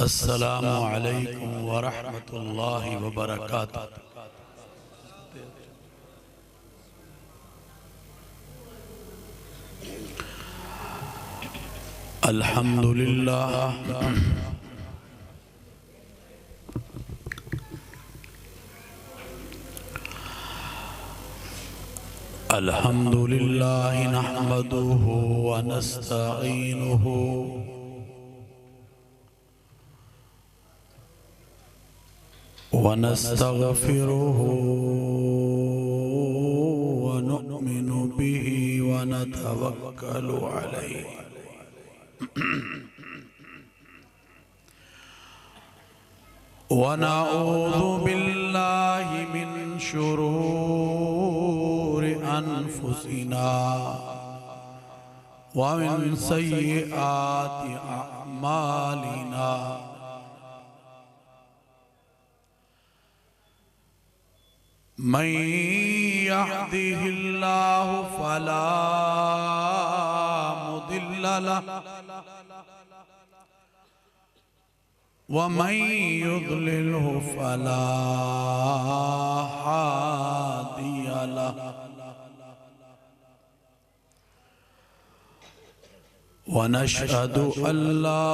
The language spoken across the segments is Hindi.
अस्सलामु अलैकुम व रहमतुल्लाहि व बरकातुहू। अल्हम्दुलिल्लाह अल्हम्दुलिल्लाह नहमदुहु व नस्तईनुहु व नस्तगफिरुहु व नुमिनु बिही व नतवक्कलु अलैहि व नऊज़ु बिल्लाहि मिन शुरूरि अनफुसिना व मिन सय्यिआति अअमालिना। मन यहदिहिल्लाहु फला मुदिल्ल लहु व मन युद्लिल्हु फला हादिय लहु व नशहदु अल्ला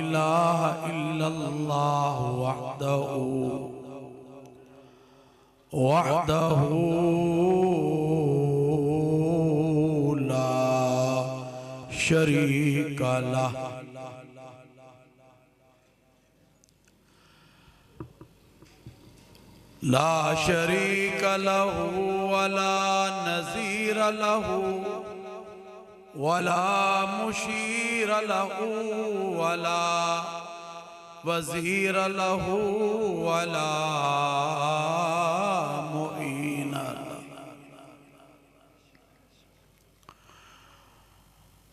इलाहा इल्लल्लाहु वहदहु ला शरीक लहु ला शरीक लहु वला नज़ीर लहु वला मुशीर लहु वला वज़ीर लहु वला मुईन लहु।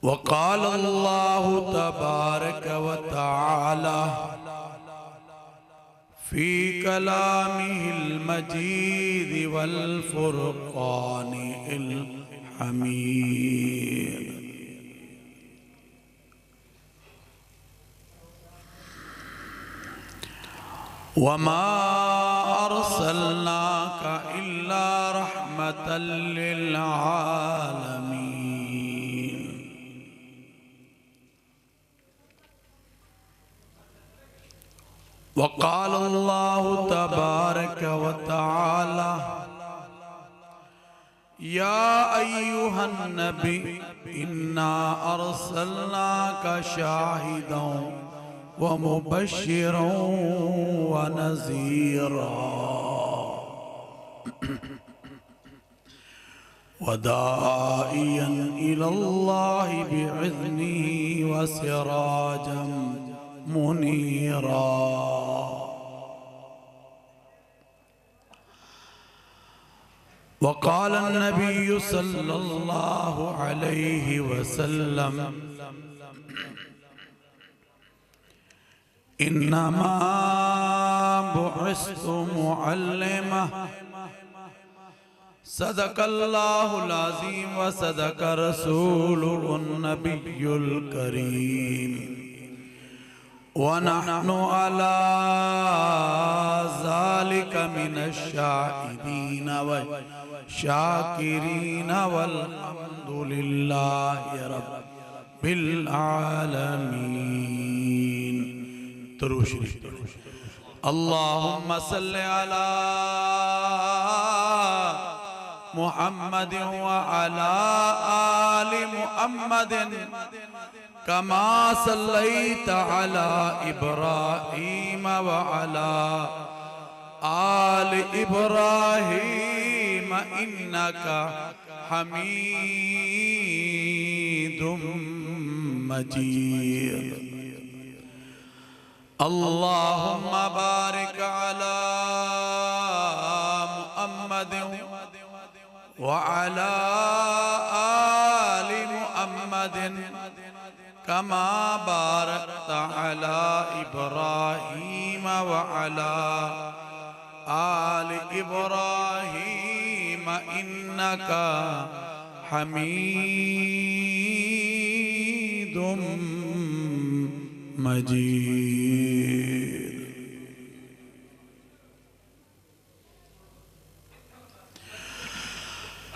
वक़ाल अल्लाहु तबारक व तआला फ़ी कलामिहिल मजीद वल फ़ुरक़ानिल हमीद। वमा अर्सलनाका इल्ला रहमतल लिल आलमीन। वक़ाल अल्लाहु तबारक व तआला या अय्युहन नबी इन्ना अर्सलनाका शाहिदन व मुबश्शिरन व नज़ीरा व दाइयन इलल्लाहि बिइज़्निही व सिराजम मुनीरा। वक़ाल नबी सल्लल्लाहु अलैहि वसल्लम इन्नमा बुइस्तु मुअल्लिमा सदक़ल्लाहुल अज़ीम व सदक़ रसूलुहुन नबियुल करीम व नहनु अला ज़ालिका मिनश शाहिदीन व शाकिरीन वल्हम्दुलिल्लाहि रब्बिल आलमीन। दुरूद शरीफ। अल्लाहुम्मा सल्लि अला मुहम्मद व अला आलि मुहम्मद कमा सल्लैता अला इब्राहीम व अला आलि इब्राहीम इन्नका हमीदुम मजीद। अल्लाहुम्मा बारिक अला मुहम्मद व अला आलि मुहम्मद कमा बारकता अला इब्राहीम व अला आलि इब्राहीम इन्नका हमीदुम मजीद।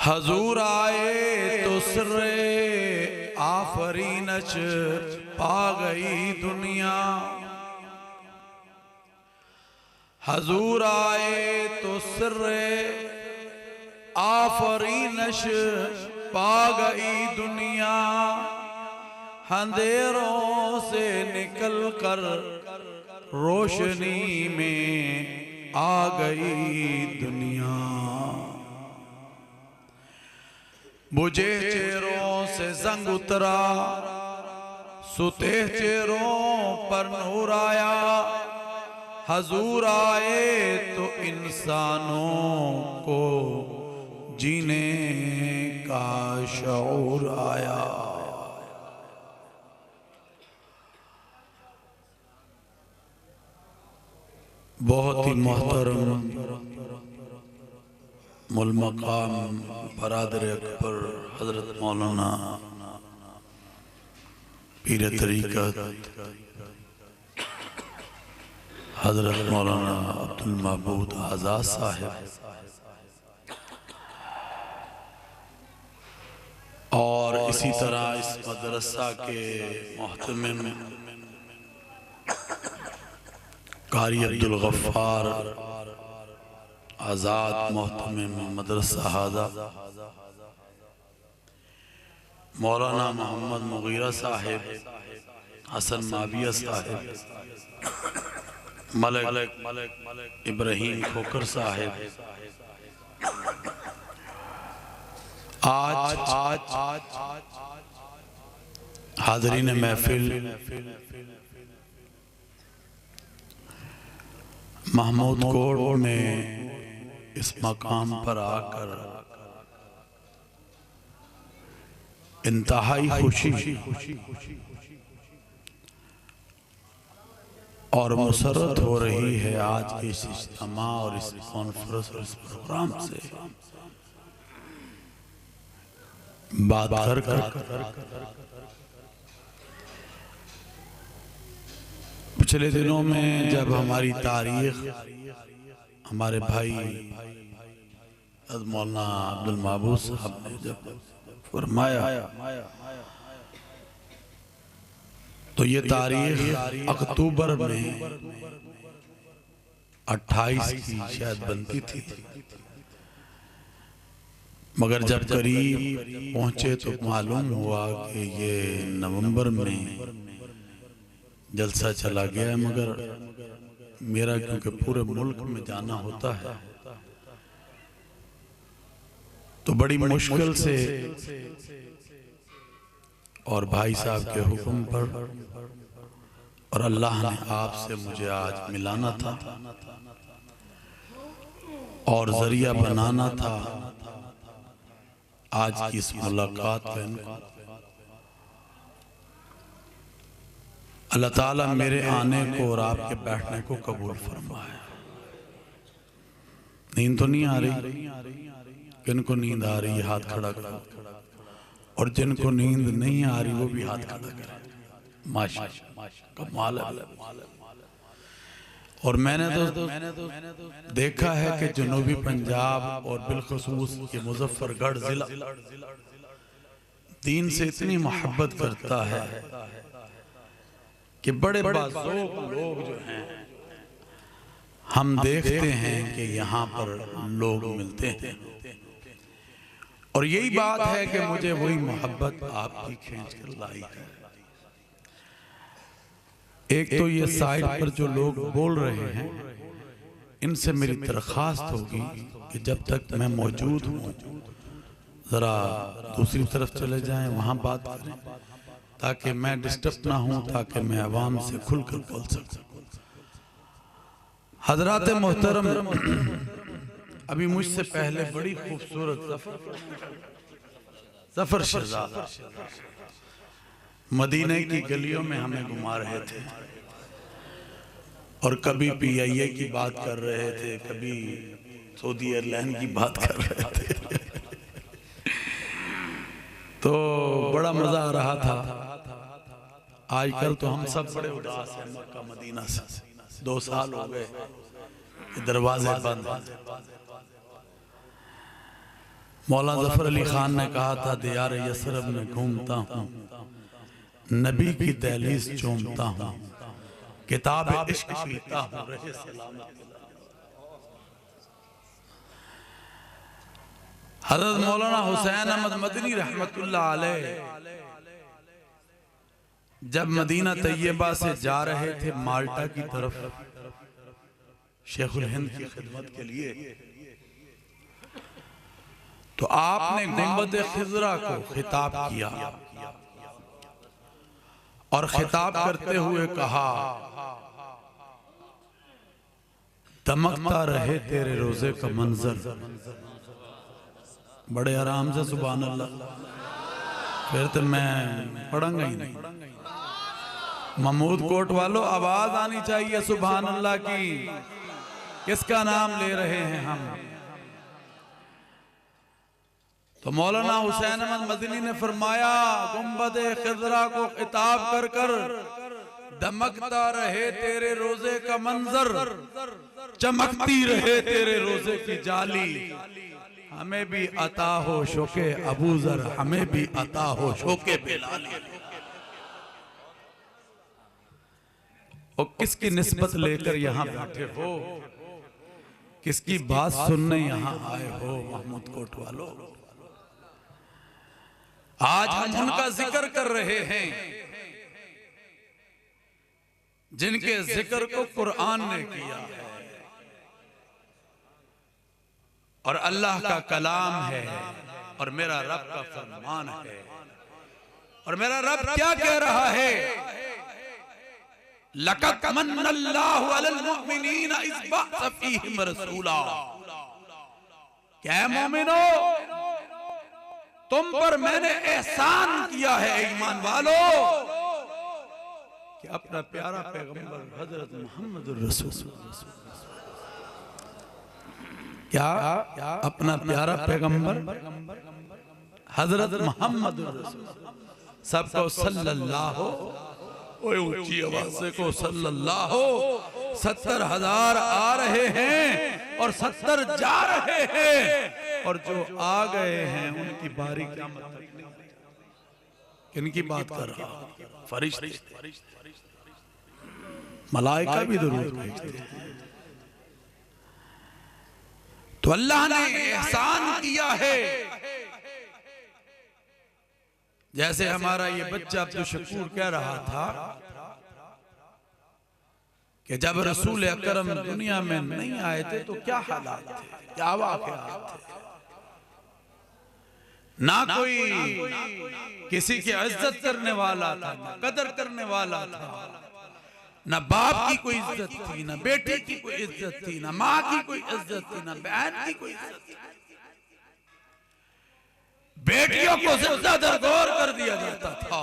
हजूर आए तो सिर्रे आफरीनच पा गई दुनिया। हजूर आए तो सिर्रे आफरीनश पा गई दुनिया। अंधेरों से निकल कर रोशनी में आ गई दुनिया। बुझे चेहरों से जंग उतरा, सुते चेहरों पर नूर आया। हजूर आए तो इंसानों को जीने का शऊर आया। बहुत ही मोहतरम मुल मकाम बरादर अकबर हजरत मौलाना पीर तरीक़त हजरत मौलाना अब्दुल महमूद आज़ाद साहिब और इसी तरह इस मदरसा के मोहतमिम कारी अब्दुल गफ्फार आज़ाद मोहतमिम मदरसा हादा मौलाना मोहम्मद मुगीरा साहिब, हसन माविया साहिब, मलिक इब्राहिम खोकर साहिब, आज हाज़रीन महफिल महमूद कोट में इस मकाम पर आकर इंतहाई खुशी और मुसरत हो रही है आज के इस इज्तिमा और इस कॉन्फ्रेंस और इस प्रोग्राम से बात कर पिछले दिनों में जब हमारी तारीख हमारे भाई मौलाना अब्दुल महबूब साहब ने जब फरमाया तो ये तारीख अक्टूबर में 28 की शायद बनती थी, मगर जब करीब पहुंचे तो मालूम हुआ कि ये नवंबर में जलसा चला गया है। मगर मेरा क्योंकि पूरे मुल्क में जाना होता है तो बड़ी मुश्किल से और भाई साहब के हुक्म पर और अल्लाह ने आपसे मुझे आज मिलाना था और जरिया बनाना था आज की इस मुलाकात का। अल्लाह ताला मेरे आने को और आपके बैठने को कबूल फरमाए। नींद तो नहीं आ रही? जिनको नींद आ रही है हाथ खड़ा करो, और जिनको नींद नहीं आ रही वो भी हाथ खड़ा करें। माशाअल्लाह, कमाल है। और मैंने तो देखा है कि जनूबी पंजाब और बिलखुसूस के मुजफ्फरगढ़ जिला दीन से इतनी मोहब्बत करता है कि बड़े बाज़ोक लोग जो हैं हम देखते हैं कि यहाँ पर लोग मिलते हैं। और यही बात है कि मुझे वही मोहब्बत आपकी खींच कर लाई है। एक तो ये साइड पर जो लोग बोल रहे हैं इनसे मेरी दरख्वास्त होगी कि जब तक मैं मौजूद हूँ जरा दूसरी तरफ चले जाएं, वहां बात करें ताकि मैं डिस्टर्ब ना हूं, ताकि मैं आवाम से खुलकर बोल सकूं। हजरात मोहतरम, अभी मुझसे पहले बड़ी खूबसूरत जफर शहजादा मदीने की गलियों में हमें घुमा रहे थे और कभी PIA की बात कर रहे थे, कभी सऊदी एयरलाइन की बात कर रहे थे। तो बड़ा मजा आ रहा था। आजकल तो हम सब बड़े उदास हैं मक्का मदीना से, 2 साल हो गए दरवाजे बंद। मौला जफर अली खान ने कहा था दियार यसरब में घूमता हूँ, नबी की दहलीज चूमता हूँ, किताब इश्क पीता हूँ, रहे सलामत। हज़रत मौलाना हुसैन अहमद मदनी रहमतुल्लाह अलैह जब मदीना तैयबा से जा रहे थे माल्टा की तरफ शेखुल हिंद की खिदमत के लिए, तो आपने गुंबद खिजरा को खिताब किया और खिताब करते हुए कहा, दमकता रहे तेरे रोजे का मंजर। बड़े आराम से सुभान अल्लाह, फिर तो मैं पढ़ूंगा ही नहीं। महमूद कोट वालों आवाज आनी चाहिए सुभान अल्लाह की। किसका नाम ले रहे हैं हम? तो मौलाना हुसैन अहमद मदनी ने फरमाया, गुंबद खिजरा को खिताब कर कर दमकता रहे तेरे रोजे का मंजर, चमकती रहे तेरे रोजे की जाली, हमें भी अता हो शोके अबूजर, हमें भी अता हो शोके बिलाल। और किसकी निस्बत लेकर यहाँ बैठे हो, किसकी बात सुनने यहाँ आए हो महमूद कोट वालों? आज हम उनका जिक्र कर रहे हैं जिनके जिक्र को कुरान ने किया है और अल्लाह का कलाम है और मेरा रब का फरमान है। और मेरा रब क्या कह रहा है? लक़द मन्नल्लाहु अलल मुमिनीना इज़ बअस फ़ीहिम रसूला। क्या मोमिनो, तुम पर मैंने एहसान किया है ईमान वालों कि अपना प्यारा पैगंबर हजरत मोहम्मद रसूल, क्या अपना प्यारा पैगंबर हजरत मोहम्मद रसूल, सबको सल्लल्लाहु, ऊंची आवाज से को सल्लल्लाहु। 70,000 आ रहे हैं और 70 जा रहे हैं, और जो आ गए हैं उनकी बारी क्या मतलब? किनकी बात कर रहा? फरिश्ते, मलाइका भी दुरूद भेजते हैं। तो अल्लाह ने एहसान किया है। जैसे हमारा ये बच्चा अब्दुल शकूर कह रहा था कि जब रसूल अकरम दुनिया में नहीं आए थे तो क्या हालात थे, क्या वाक़यात थे। ना कोई किसी की इज्जत करने वाला था, ना कदर करने वाला था, ना बाप की कोई इज्जत थी, ना बेटे की कोई इज्जत थी, ना माँ की कोई इज्जत थी, ना बहन की कोई इज्जत थी। बेटियों को ज़िंदा दरगोर कर दिया जाता था।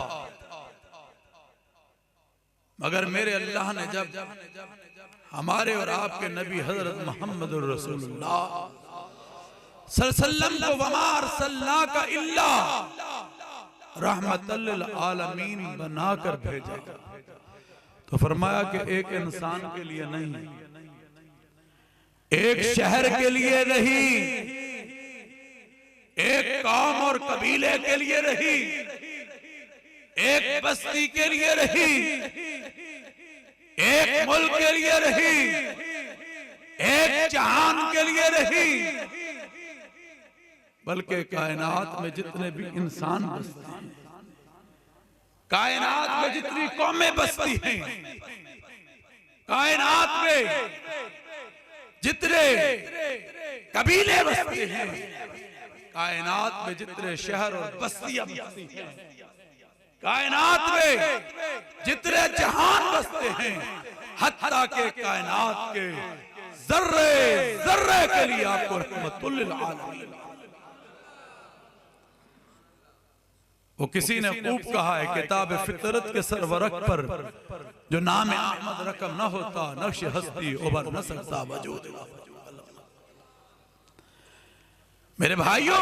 मगर मेरे अल्लाह ने जब हमारे और आपके नबी हजरत मोहम्मद रसूलुल्लाह सल्लल्लाहु अलैहि वसल्लम को अरसलनाका इल्ला रहमतल लिल आलमीन बनाकर भेजा, तो फरमाया कि एक इंसान के लिए नहीं, एक शहर के लिए नहीं, एक कौम और कबीले के लिए नहीं, एक बस्ती के लिए नहीं, एक मुल्क के लिए नहीं, एक जहान के लिए नहीं, बल्कि कायनात में जितने भी इंसान बसते हैं, कायनात में जितनी कौमें बसती हैं, कायनात में जितने कबीले बसते हैं, कायनात में जितने शहर और बस्तियां बसती हैं, कायनात में जितने जहान बसते हैं, हत्ता के कायनात के जर्रे जर्रे के लिए आपको रहमतुल लिल आलमीन। वो किसी ने खूब कहा है, किताब फितरत के सरवरक पर जो नाम अहमद रकम न होता, नक्श हस्ती उबर न सकता वजूद। मेरे भाइयों,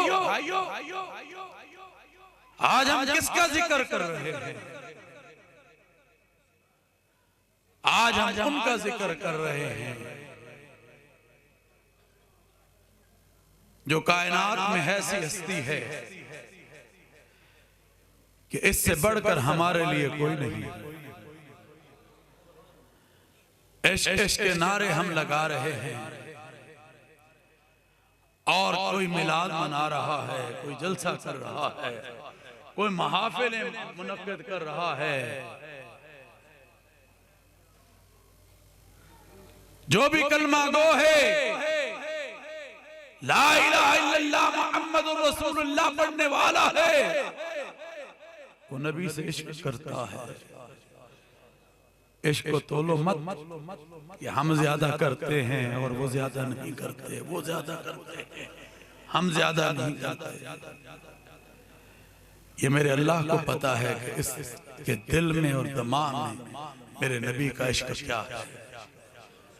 आज हम किसका जिक्र कर रहे हैं? आज हम उनका जिक्र कर रहे हैं जो कायनात में ऐसी हस्ती है कि इससे बढ़कर हमारे लिए कोई नहीं। इश्क इश्क के नारे हम लगा रहे हैं और कोई मिलाद मना रहा है, कोई जलसा कर रहा है, कोई महफिलें मुनक्किद कर रहा है। जो भी कलमा गो है ला इलाहा इल्लल्लाह मुहम्मदुर रसूलुल्लाह पढ़ने वाला है, वो नबी से इश्क करता है। इश्क को तोलो मत कि हम ज्यादा करते हैं और वो ज्यादा नहीं करते, वो ज्यादा करते हैं हम ज्यादा नहीं करते। ये मेरे अल्लाह को पता है कि इसके दिल में और दिमाग में मेरे नबी का इश्क क्या है,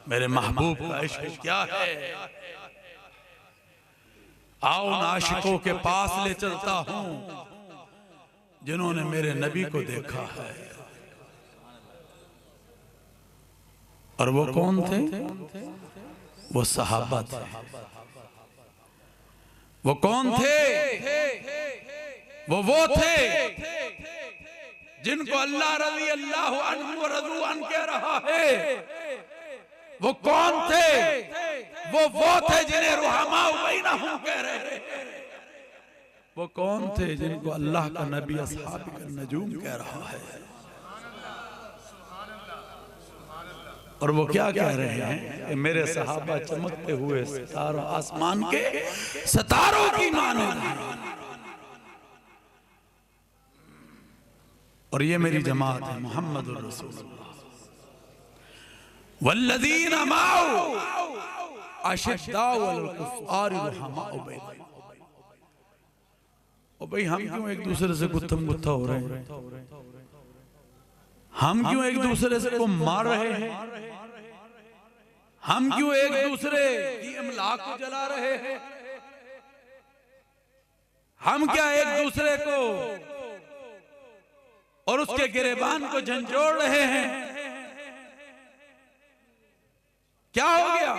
मेरे महबूब का इश्क क्या है। आओ उन आशिकों के पास ले चलता हूं जिन्होंने मेरे नबी को देखा है। और वो कौन थे? वो सहाबा थे। वो कौन थे? वो थे जिनको अल्लाह रज़ी अल्लाह अन्हु व रज़ू अन्हु कह रहा है। वो कौन थे? वो थे जिन्हें रुहमा बैनहुम कह रहे हैं। वो कौन थे जिनको अल्लाह का नबी अस्हाब का नजूम कह रहा है। और वो क्या कह रहे हैं कि मेरे सहाबा चमकते हुए सितारों आसमान के सितारों की मानद। और ये मेरी जमात है मुहम्मदुर रसूलुल्लाह वल्लज़ीना माअहु अशिद्दाउ अलल कुफ़्फ़ारि रुहमाउ बैनहुम। ओ भाई हम क्यों एक दूसरे से गुत्थम गुत्था हो रहे हैं? हम क्यों एक दूसरे से को मार रहे हैं? हम क्यों एक दूसरे की इमलाक को जला रहे हैं? हम क्या एक दूसरे को और उसके गिरेबान को झंझोड़ रहे हैं? क्या हो गया?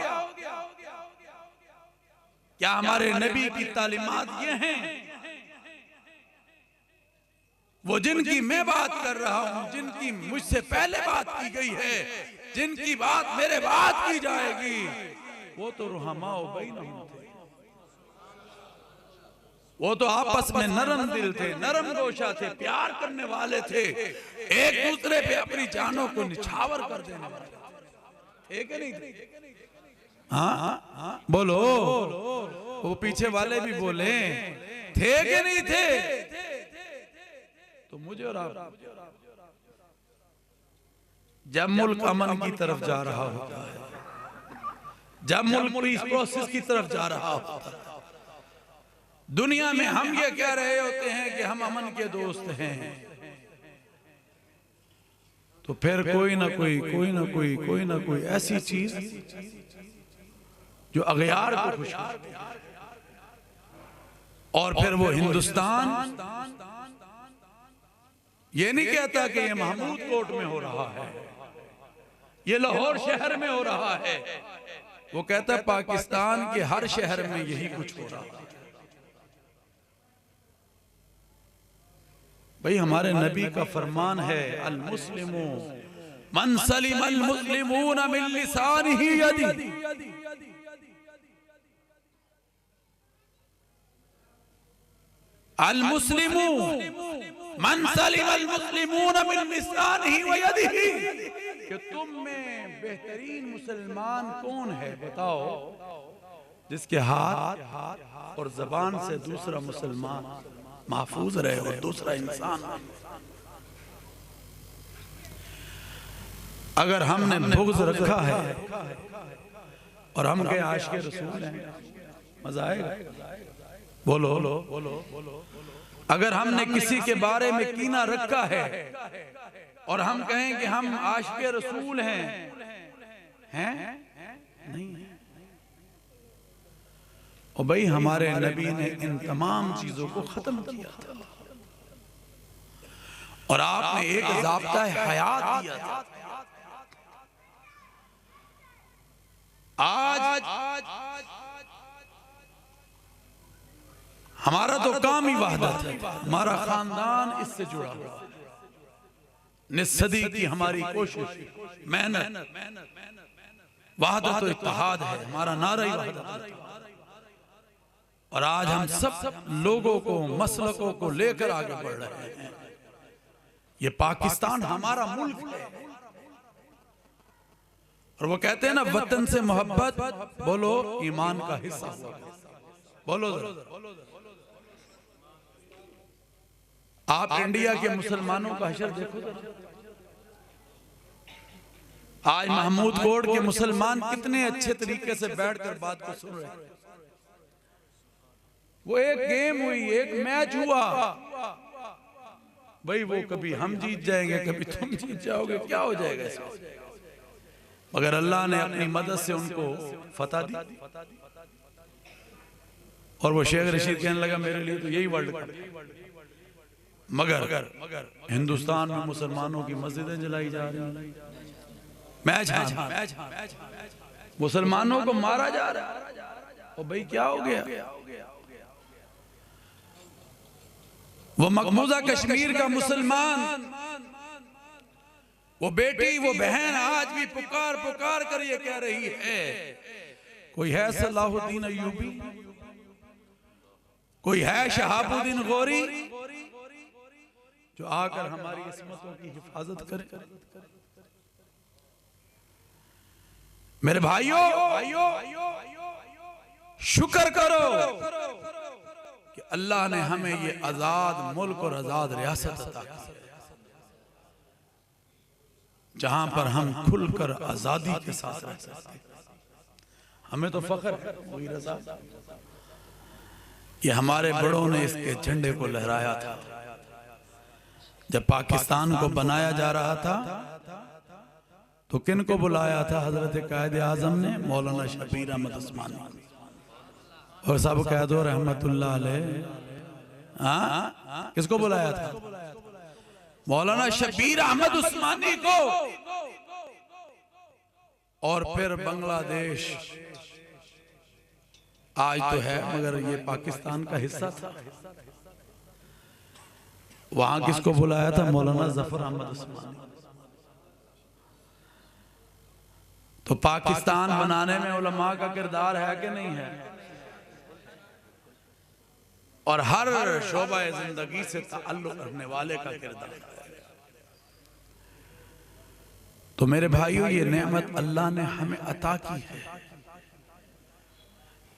क्या हमारे नबी की तालीमात ये हैं? वो जिनकी मैं बात कर रहा हूं, जिनकी मुझसे पहले बात की गई है, जिनकी बात मेरे बाद की जाएगी, वो तो रुहमाओ बैनहुम थे। वो तो आपस में नरम दिल थे, नरम गोशा थे, प्यार करने वाले थे, एक दूसरे पे अपनी जानों को निछावर कर देने वाले थे कि नहीं थे? हाँ बोलो, वो पीछे वाले भी बोले थे कि नहीं थे? तो मुझे और आप जब मुल्क अमन की तरफ जा रहा होता है, जब मुल्क इस प्रोसेस की तरफ जा रहा होता है, दुनिया में हम ये कह रहे होते हैं कि हम अमन के दोस्त हैं, तो फिर कोई ना कोई ऐसी चीज जो अगयार को खुश करती है। और फिर वो हिंदुस्तान ये नहीं कहता कि ये महमूद कोट में हो रहा है, ये लाहौर शहर में हो रहा है, वो कहता है पाकिस्तान के हर शहर में यही कुछ हो रहा है। भाई हमारे नबी का फरमान है अल मुस्लिमू मन सलिमल मुस्लिमून मिन लिसानिही यदी। अल मुस्लिमू मन सलिमल मुस्लिमून मिन लिसानिही व यदिही। कि तुम में बेहतरीन मुसलमान कौन है बताओ, जिसके हाथ और जबान से दूसरा मुसलमान महफूज रहे और दूसरा इंसान। अगर हमने बुग़्ज़ रखा है और हम के आशिक़ रसूल हैं, मजा आएगा? बोलो। अगर हमने किसी के बारे में कीना रखा है और हम कहें कि हम आशिक़ रसूल हैं नहीं। और भाई हमारे नबी ने इन तमाम चीजों को खत्म किया था और आपने एक ज़ाब्ता हयात दिया था। हमारा तो काम ही वहदत है, हमारा खानदान इससे जुड़ा हुआ है। निस्सदी की हमारी कोशिश, मेहनत, वहदत तो इत्तेहाद है, हमारा नारा ही वहदत है। और आज हम सब लोगों को, मसलकों को लेकर आगे बढ़ रहे हैं। ये पाकिस्तान हमारा मुल्क है। और वो कहते हैं ना, वतन से मोहब्बत बोलो ईमान का हिस्सा हुआ। बोलो आप इंडिया के मुसलमानों का हशर देखो। आज महमूद कोट के मुसलमान कितने अच्छे तरीके से बैठकर बात को सुन रहे हैं। वो एक गेम हुई, एक मैच हुआ भाई, वो कभी हम जीत जाएंगे, कभी तुम जीत जाओगे, क्या हो जाएगा इसमें। मगर अल्लाह ने अपनी मदद से उनको फतह दी। और वो शेख रशीद कहने लगा मेरे लिए तो यही वर्ल्ड कप। मगर हिंदुस्तान में मुसलमानों की मस्जिदें जलाई जा रही, मैच मुसलमानों को मारा जा रहा है। और भाई क्या हो गया। वो मकबूजा कश्मीर का मुसलमान, वो बेटी, वो बहन आज भी पुकार पुकार कर ये कह रही है, कोई है सलाहुद्दीन अय्यूबी, कोई है शहाबुद्दीन गौरी जो आकर हमारी इस्मतों की हिफाजत करे। मेरे भाइयों, शुक्र करो कि अल्लाह ने हमें ये आजाद मुल्क और आजाद रियासत अता की, जहां पर हम खुलकर आजादी के साथ रह सकते। हमें तो फख्र है, वही रज़ा, ये हमारे बड़ों ने इसके झंडे को लहराया था। जब पाकिस्तान को बनाया जा रहा था तो किन को बुलाया था? हजरत कायदे आजम ने मौलाना शबीर अहमद उस्मानी और सब कह दो रहमतुल्लाह अलैह। हाँ, किसको बुलाया था? मौलाना शबीर अहमद उस्मानी को। और फिर बांग्लादेश आज तो है मगर ये पाकिस्तान का हिस्सा था, वहां किसको बुलाया था? मौलाना जफर अहमद उस्मानी। तो पाकिस्तान बनाने में उलमा का किरदार है कि नहीं है? और हर शोबा जिंदगी से ताल्लुक रखने वाले का किरदार है। तो मेरे भाइयों, ये नेमत अल्लाह ने हमें अता की है,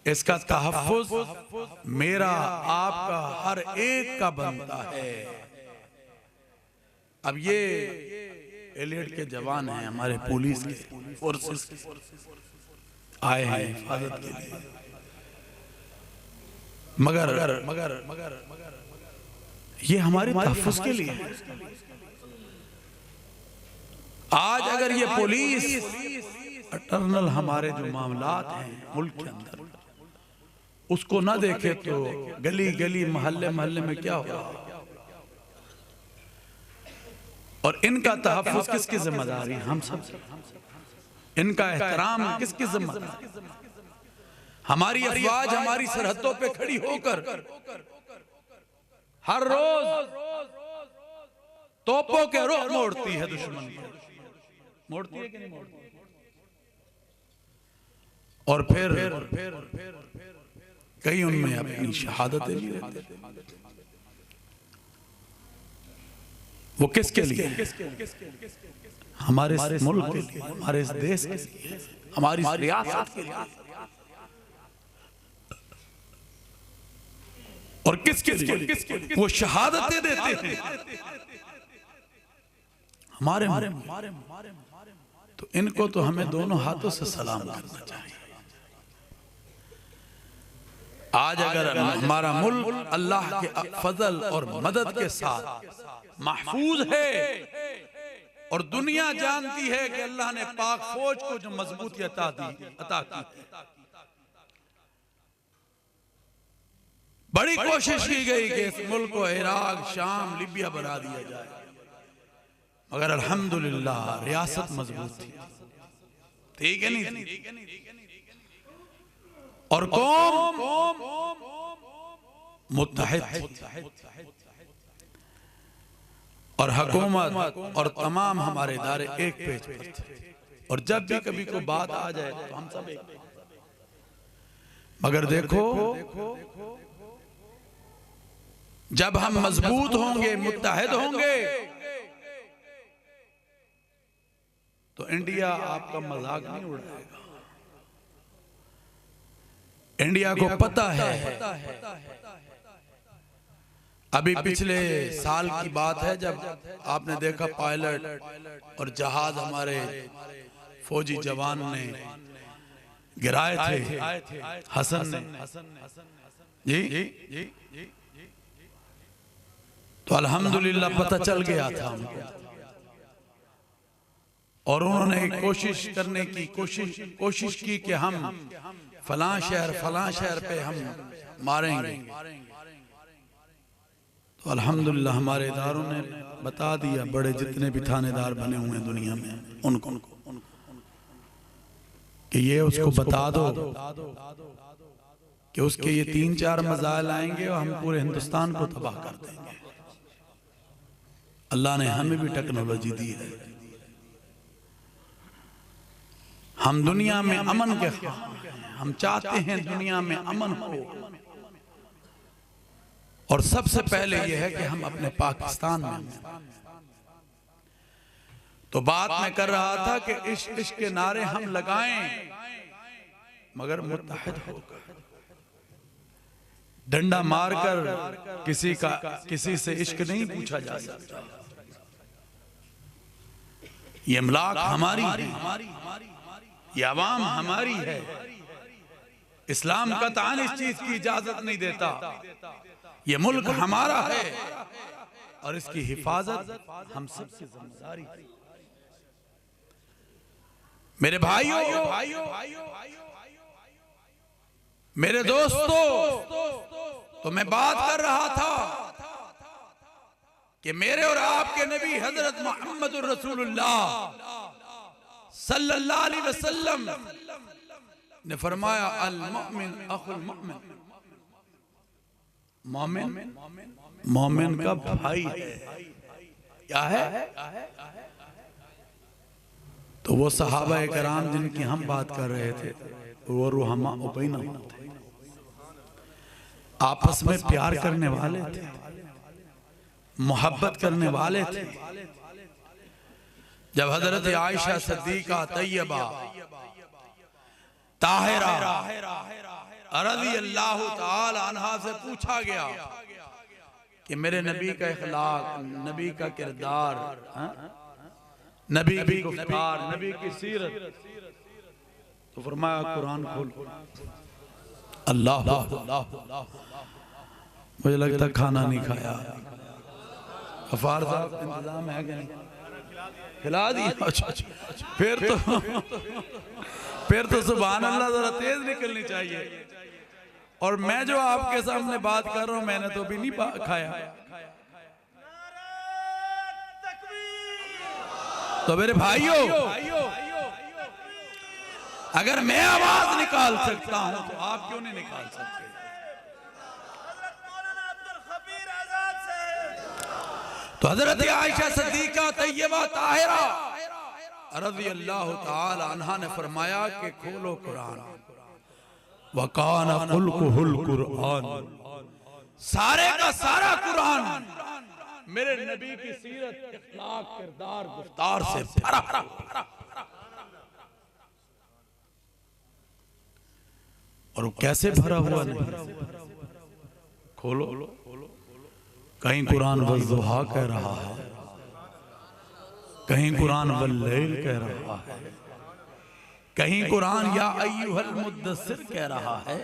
इसका तहफ्फुज मेरा आपका हर एक का बनता है। अब ये एलियट के जवान हैं, हमारे पुलिस के फोर्सेस आए हैं हिफाजत के लिए, मगर ये हमारे तहफ्फुज के लिए है। आज अगर ये पुलिस इंटरनल हमारे जो मामलात हैं मुल्क के अंदर उसको ना देखे तो गली गली मोहल्ले मोहल्ले में क्या होगा। और इनका तहफ्फुज किसकी जिम्मेदारी? हम सब। इनका एहतराम किसकी जिम्मेदारी? हमारी अफवाज हमारी सरहदों पे खड़ी होकर हर रोज तोपों के रुख मोड़ती है, दुश्मन को मोड़ती है कि नहीं मोड़ती? और फिर कई उनमें अपनी शहादतें भी देते। वो किसके लिए? हमारे मुल्क के लिए, हमारे इस देश के लिए, हमारी रियासत के लिए। और किसके लिए वो शहादतें देते हैं? हमारे। तो इनको तो हमें दोनों हाथों से सलाम करना चाहिए। आज अगर हमारा मुल्क अल्लाह के फजल और मदद के साथ महफूज है और दुनिया जानती है कि अल्लाह ने पाक फौज को जो मजबूती अता की, बड़ी कोशिश की गई कि इस मुल्क को इराक, शाम, लीबिया बना दिया जाए, मगर अल्हम्दुलिल्लाह रियासत मजबूत थी। ठीक है नहीं? और कौम मुत्तहिद और हुकूमत और तमाम हमारे इदारे एक पेज पर थे, और जब भी कभी कोई बात आ जाए तो हम सब एक। मगर देखो, जब हम मजबूत होंगे, मुत्तहिद होंगे, तो इंडिया आपका मजाक नहीं उड़ाएगा। इंडिया को पता है, अभी पिछले साल की बात है जब आपने देखा पायलट और जहाज हमारे फौजी जवान ने गिराए थे, हसन ने जी, तो अल्हम्दुलिल्लाह पता चल गया था हमको, और उन्होंने कोशिश करने की कोशिश की कि हम फलां शहर पे हम मारेंगे। तो अल्हम्दुलिल्लाह हमारे इदारों ने बता दिया, बड़े जितने भी थानेदार बने हुए हैं दुनिया में उनको कि ये उसको बता दो कि उसके ये 3-4 मज़ाइल आएंगे और हम पूरे हिंदुस्तान को तबाह कर देंगे। अल्लाह ने हमें भी टेक्नोलॉजी दी है, हम दुनिया में अमन के, हम चाहते हैं दुनिया में अमन हो, और सबसे पहले यह है कि हम अपने पाकिस्तान में। तो बात मैं कर रहा था कि इश्क के नारे हम लगाएं, मगर मुत्तहिद होकर, डंडा मारकर किसी से इश्क नहीं पूछा जा सकता। ये इमलाक हमारी है, ये अवाम हमारी है। इस्लाम कतई इस चीज की इजाजत नहीं देता। ये मुल्क हमारा है और इसकी हिफाजत हम सबकी जिम्मेदारी है। मेरे भाइयों, मेरे दोस्तों, तो मैं बात कर रहा था कि मेरे और आपके नबी हजरत मोहम्मद रसूलुल्लाह सल्लल्लाहु अलैहि वसल्लम ने फरमाया, अल मुमिन अखुल मुमिन, मोमिन का भाई है। क्या है? तो वो सहाबा कराम जिनकी हम बात कर रहे थे, वो रुहमा उबैना थे, आपस में प्यार करने वाले थे, मोहब्बत करने वाले थे। जब हजरत आयशा सिद्दीका तैयबा ताहिरा रज़ी अल्लाह ताला अन्हा से पूछा गया कि मेरे नबी का इखलाक, नबी का किरदार, नबी की गुफ्तार, नबी की सीरत, तो फरमाया कुरान खोल। अल्लाह, मुझे लगता खाना नहीं खाया। गफ्फार साहब इंतजाम है कि नहीं? खिला दिया? अच्छा, फिर तो सुभान अल्लाह जरा तेज निकलनी चाहिए। और मैं जो आपके सामने बात कर रहा हूं, मैंने तो भी नहीं खाया। तो मेरे भाइयों, अगर मैं आवाज निकाल सकता हूं तो आप क्यों नहीं निकाल सकते? तो हजरत आयशा सिद्दीका तैयबा ताहिरा रज़ी अल्लाह ताला अन्हा ने फरमाया कि खोलो कुरान, वकान खुल्कुहुल कुरान, सारे का सारा कुरान मेरे नबी की सीरत, इखलाक, किरदार, गुफ्तार से भरा। और वो कैसे भरा हुआ नहीं? खोलो, कहीं कुरान वज़्ज़ुहा कह रहा है, कहीं कुरान वल्लैल कह रहा है, कहीं कुरान या अय्युहल मुद्दस्सिर कह रहा है,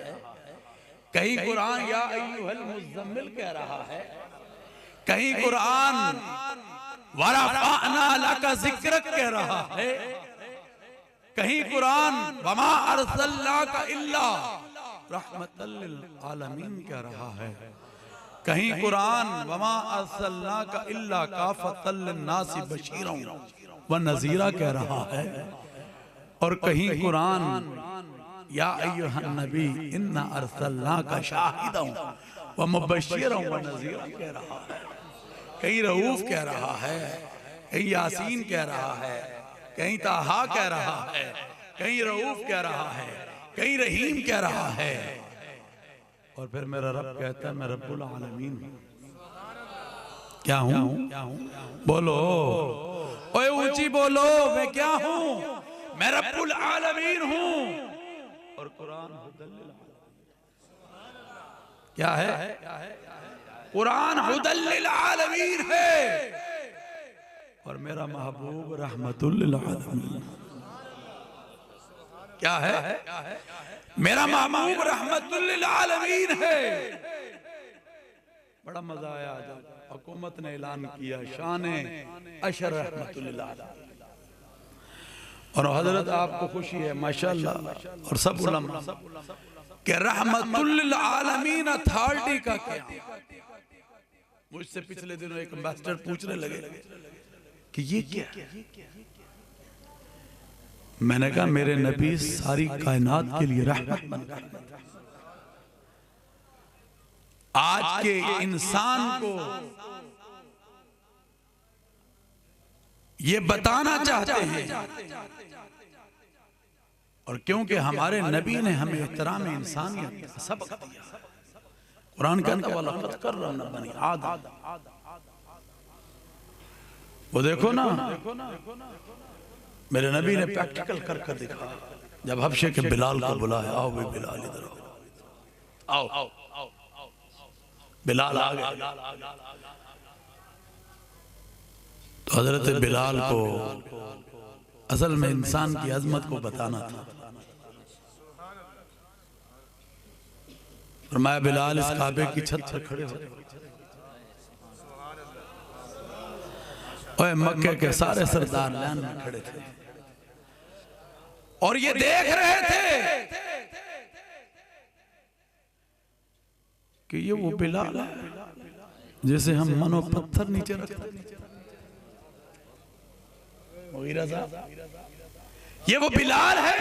कहीं कुरान या अय्युहल मुज़्ज़म्मिल कह रहा है, कहीं कुरान वरफ़अना लका ज़िक्रक कह रहा है, कहीं कुरान वमा अरसलनाका इल्ला रहमतल लिल आलमीन कह रहा है, कहीं कुरान वमा अरसलनाका इल्ला काफ़तल लिन्नासि बशीरन व नज़ीरा कह रहा है, और कहीं कुरान या अय्युहन नबी इन्ना अरसलनाका शाहिदन वह मुबश्शिर व नज़ीर कह रहा है, कहीं रऊफ कह रहा है, कहीं यासीन कह रहा है, कहीं ताहा कह रहा है, कहीं रऊफ कह रहा है, कहीं रहीम कह रहा है। और फिर मेरा रब कहता है मैं रब्बुल आलमीन हूं। क्या हूं? बोलो, ओए ऊंची बोलो, मैं क्या हूं? मैं रब्बुल आलमीन हूं। और कुरान हुदल लिल आलमीन क्या है? कुरान हुदल लिल आलमीन है। और मेरा महबूब रहमतुल लिल आलमीन क्या है? मेरा महबूब रहमतुल लिल आलमीन है। बड़ा मजा आया जब हुकूमत ने ऐलान किया शाने अशर रहमतुल लिल आलमीन। और हजरत आपको खुशी है माशाअल्लाह और सब उलमा कि रहमतुल लिल आलमीन अथॉरिटी का क्या। मुझसे पिछले दिनों एक एम्बेसडर पूछने लगे कि ये क्या। मैंने कहा मेरे नबी सारी कायनात के लिए रहमत बन गए। आज के इंसान को ये बताना चाहते हैं, और क्योंकि हमारे नबी ने हमें एहतराम इंसानियत का सबक दिया। कुरान कहता वाला कर रहा बनी आदम। वो देखो ना, मेरे नबी ने प्रैक्टिकल कर कर दिखाया। जब हबशे के बिलाल को बुलाया, आओ भी बिलाल इधर आओ। बिलाल आ गए। तो हजरत बिलाल को असल में इंसान की अजमत को बताना था। फरमाया बिलाल इस काबे की छत पर खड़े हो। ओए मक्के के सारे सरदार लाइन में खड़े थे और ये देख रहे थे कि ये वो बिलाल है जैसे हम मनो पत्थर नीचे रखते। ये वो बिलाल है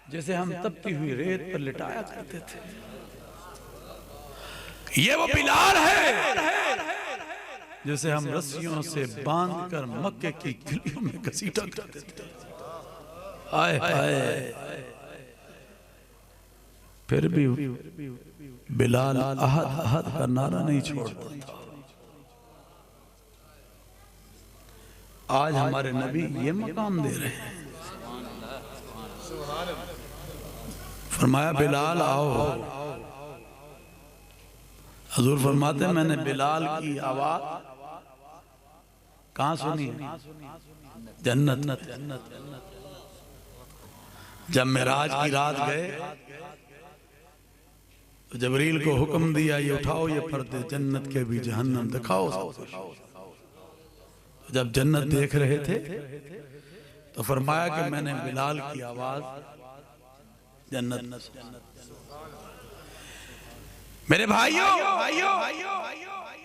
जैसे हम तपती हुई रेत पर लिटाया करते थे। ये वो बिलाल है जैसे हम रस्सियों से बांधकर मक्के की गलियों में घसीटा करते थे। आए आए फिर भी बिलाल अहद अहद का नारा नहीं छोड़ता था। आज हमारे नबी ये मकाम दे रहे हैं। फरमाया बिलाल आओ। हजूर फरमाते हैं मैंने बिलाल की आवाज कहां सुनी? जन्नत। जब मेराज की रात गए तो जबरील को हुक्म दिया ये उठाओ ये पर्दे, जन्नत के भी जहन्नम दिखाओ। जब जन्नत देख रहे थे तो फरमाया कि मैंने बिलाल की आवाज जन्नत। मेरे भाइयों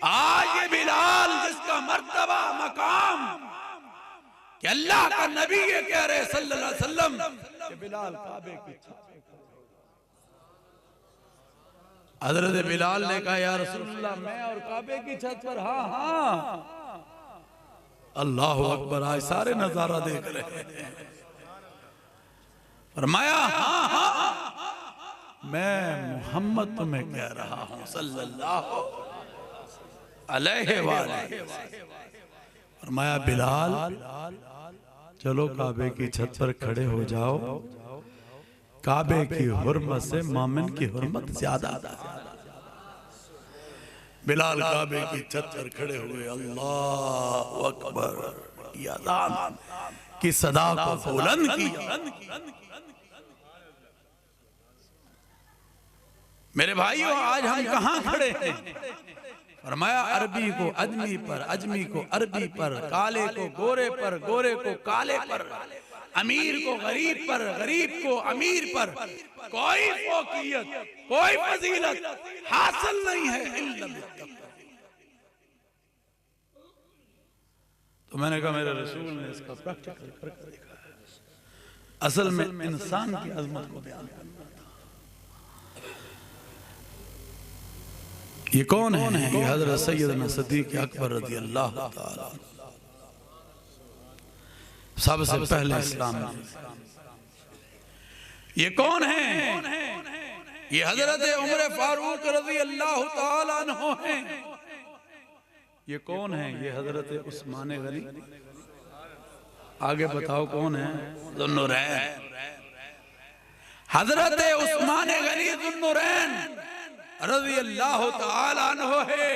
आज ये बिलाल जिसका मर्तबा मकाम कि अल्लाह का नबी ये कह रहे सल्लल्लाहु अलैहि वसल्लम कि बिलाल काबे की छत। हजरत बिलाल ने कहा या रसूलल्लाह मैं और काबे की छत पर। हाँ अल्लाह अकबर। आज सारे नजारा देख रहे हैं। फरमाया हाँ मैं मोहम्मद तुम्हें कह रहा हूं सल्लल्लाहु अलैहि वसल्लम। फरमाया बिलाल चलो काबे की छत पर खड़े हो जाओ। काबे की हुर्मत से मोमिन की हुर्मत ज्यादा। बिलाल काबे की छत पर खड़े हुए अल्लाह अकबर की अज़ान की सदा को बुलंद किया। मेरे भाइयों आज हम कहां खड़े हैं? फरमाया अरबी को अजमी पर, अजमी को अरबी पर, काले को गोरे पर, गोरे को काले पर, अमीर को गरीब पर, गरीब को अमीर पर कोई फौकियत कोई फजीलत हासिल नहीं है इल्ला बित्तक़वा। तो मैंने कहा मेरे रसूल ने इसका प्रैक्टिकल करके दिखाया। असल में इंसान की अजमत को बयान करना था। ये कौन है? ये हजरत सैयदना सिद्दीक़ अकबर रज़ी अल्लाह ताला सबसे पहले इस्लाम में। ये कौन है? ये हजरत उमर फारूक रज़ी अल्लाह ताला अन्हु हैं। ये कौन है? ये हजरत उस्मान गनी। आगे बताओ कौन है? ज़ुन्नुरैन। हजरत उस्मान गनी ज़ुन्नुरैन रज़ी अल्लाह ताला अन्हु है।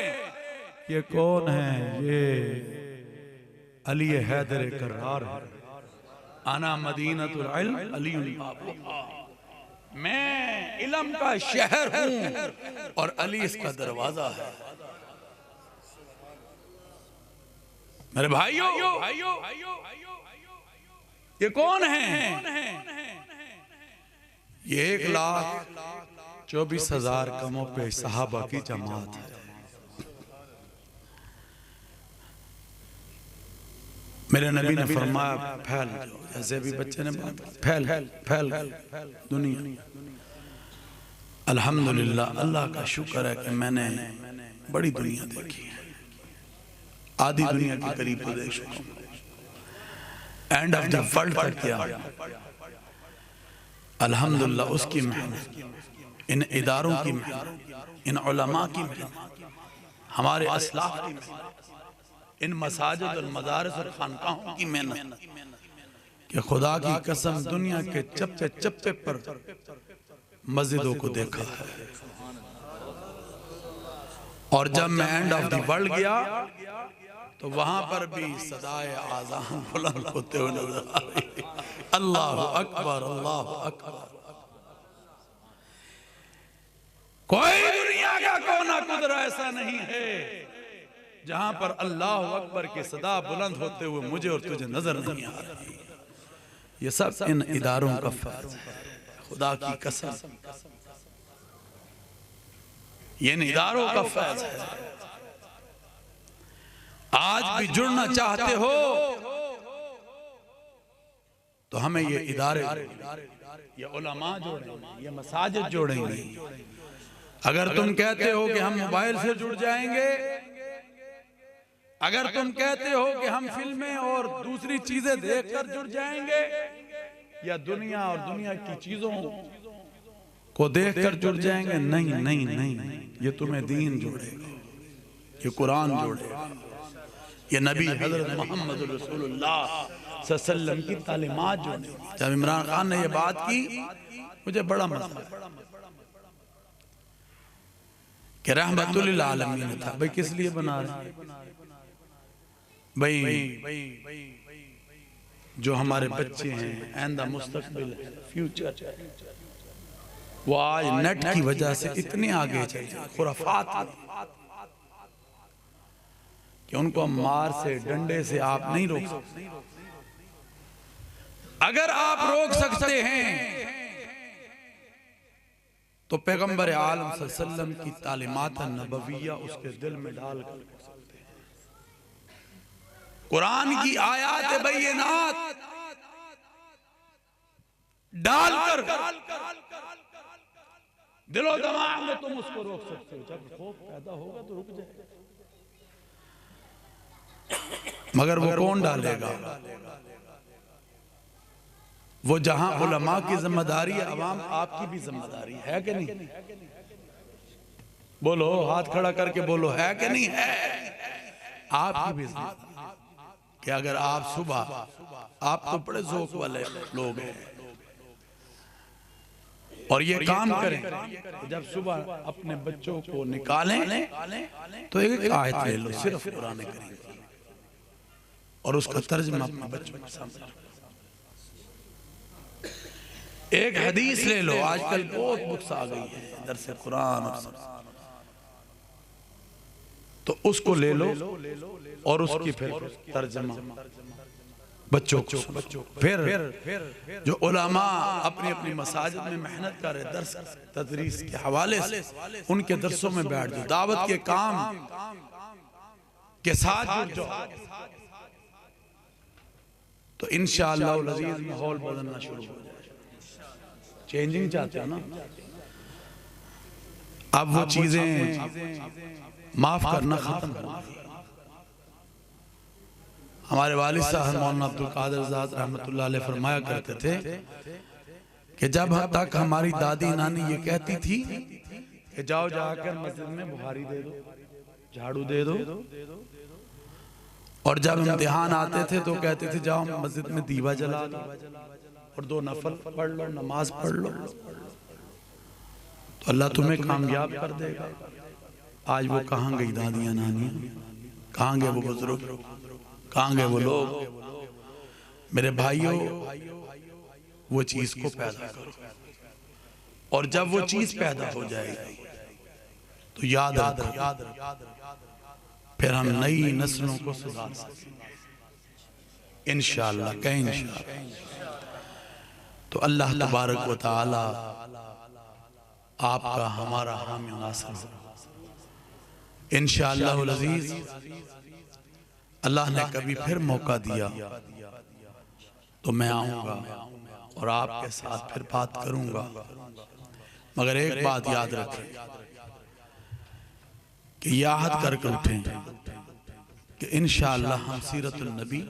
ये कौन है? ये अली हैदर करार है। आना मदीनतुल इल्म अली बाबूहा। मैं इल्म का शहर हूँ और अली इसका दरवाजा है। मेरे भाइयों, ये कौन है? ये 1,24,000 कमों पे सहाबा की जमात है। मेरे नबी ने फरमाया फैल, जैसे भी बच्चे ने बात फैल फैल दुनिया। अल्हम्दुलिल्लाह, अल्लाह का शुक्र है कि मैंने बड़ी दुनिया देखी है। आधी दुनिया के करीब तो देख चुका हूं। एंड ऑफ द वर्ल्ड तक किया अल्हम्दुलिल्लाह। उसकी मेहनत, इन इदारों की मेहनत, इन उलमा की मेहनत, हमारे असलाफ की मेहनत, इन मसाजिद और मदारिस और खानकाहों की मेहनत कि खुदा की कसम दुनिया के चप्पे चप्पे पर मस्जिदों को देखा है। और जब मैं एंड ऑफ द वर्ल्ड गया तो वहां पर भी सदाए आज़ान बुलंद होते हुए नजर आ रही। अल्लाह अकबर, अल्लाह अकबर। कोई दुनिया का कोना कुदरा ऐसा नहीं है जहां पर अल्लाह अकबर की सदा बुलंद होते हुए मुझे और तुझे नजर नहीं आ रही। ये सब इन इदारों का फर्ज है। खुदा की कसम, ये इन इदारों का फर्ज है। आज भी जुड़ना चाहते हो तो हमें ये इदारे, ये उलमा जोड़ेंगे, ये मसाजिद जोड़ेंगे। अगर तुम कहते हो कि हम मोबाइल से जुड़ जाएंगे, अगर तुम कहते हो कि हम फिल्में और दूसरी चीजें देखकर जुड़ जाएंगे, या दुनिया और दुनिया की चीजों को देखकर जुड़ जाएंगे, नहीं नहीं नहीं, ये तुम्हें दीन जोड़ेगा, ये कुरान जोड़ेगा, ये नबी हजरत मोहम्मद रसूलुल्लाह सल्लल्लाहु अलैहि वसल्लम की तालीमात जोड़ेगी। जब इमरान खान ने ये बात की, मुझे बड़ा मजा आया कि रहमतुल लिल आलमीन था। भाई किस लिए बना रहे? भाई जो हमारे बच्चे हैं, आइंदा मुस्तकबिल है, फ्यूचर, वो आज नेट की वजह से इतने आगे चले खुराफात कि उनको मार से, डंडे से आप नहीं रोक सकते। अगर आप रोक सकते हैं तो पैगंबर आलम सल्लल्लाहु अलैहि वसल्लम की तालीमात नबविया उसके दिल में डाल कर सकते हैं। कुरान की आयात बैयिनात डालकर दिलो दिमाग में तुम उसको रोक सकते हो। जब खौफ पैदा होगा तो रुक जाएगा, मगर वो कौन डालेगा? वो जहां उलमा की जिम्मेदारी है, अवाम आपकी भी जिम्मेदारी है कि नहीं? बोलो, हाथ खड़ा करके बोलो, है कि नहीं है? आपकी भी जिम्मेदारी कि अगर आप सुबह, आप तो बड़े ज़ौक़ वाले लोग हैं और ये काम करें, जब सुबह अपने बच्चों को निकालें तो एक आयत ले लो, सिर्फ कुरान करीम, और उसका तर्जुमा अपने बच्चों के सामने। एक हदीस ले लो, आजकल बहुत बुक्स आ गई है दरस कुरान और तो उसको ले लो और उसकी फिर तर्जुमा बच्चों को। फिर जो उलमा अपनी अपनी मसाजिद में मेहनत कर रहे, दर्स तदरीस के हवाले से उनके दरसों में बैठ जाओ, दावत के काम के साथ जुड़ जाओ, तो इंशाअल्लाह अज़ीज़ माहौल बदलना शुरू हो जाए। चेंजिंग चाहते हो ना? अब वो चीजें माफ करना खत्म कर दी। हमारे वालिद साहब मौलाना अब्दुल कादिर ज़ात रहमतुल्लाह अलैह फरमाया करते थे कि जब तक हमारी दादी नानी ये कहती थी कि जाओ जाकर मस्जिद में बुखारी दे दो, झाड़ू दे दो, और जब इम्तिहान आते थे तो कहते थे जाओ मस्जिद में दीवा जला दो और 2 नफल पढ़ लो, नमाज पढ़ लो, तो अल्लाह तुम्हें कामयाब कर देगा। आज वो कहाँ गई दादियाँ नानियाँ, कहाँ गए वो बुजुर्ग, कहाँ गए वो लोग? मेरे भाइयों, वो चीज को पैदा करो, और जब वो चीज पैदा हो जाएगी तो याद रखो, फिर हम नई नस्लों को सुधार सकेंगे इंशाअल्लाह। कहें इंशाअल्लाह। तो अल्लाह तबारक व तआला आपका हमारा हामी नासिर हो इंशाअल्लाह अज़ीज़। अल्लाह ने कभी फिर मौका दिया तो मैं आऊंगा और आपके साथ फिर बात करूंगा, मगर एक बात याद रखें कि याद करके उठें कि इंशाअल्लाह हम सीरतुल नबी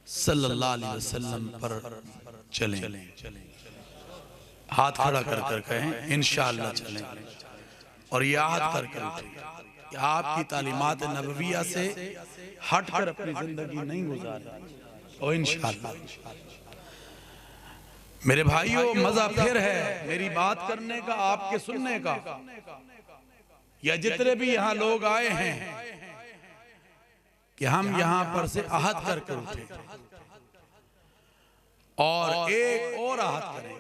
सल्लल्लाहु अलैहि वसल्लम पर चलें। हाथ खड़ा कर कर कहें इंशाअल्लाह चलें, और याद करके उठें कि आपकी तालीमात नबविया से हट कर अपनी जिंदगी नहीं गुजारें। और इंशाअल्लाह मेरे भाइयों, मजा फिर है मेरी बात करने का, आपके सुनने का, या जितने भी यहाँ लोग आए हैं कि हम यहाँ पर से आहत करके उठे और एक और आहत करें,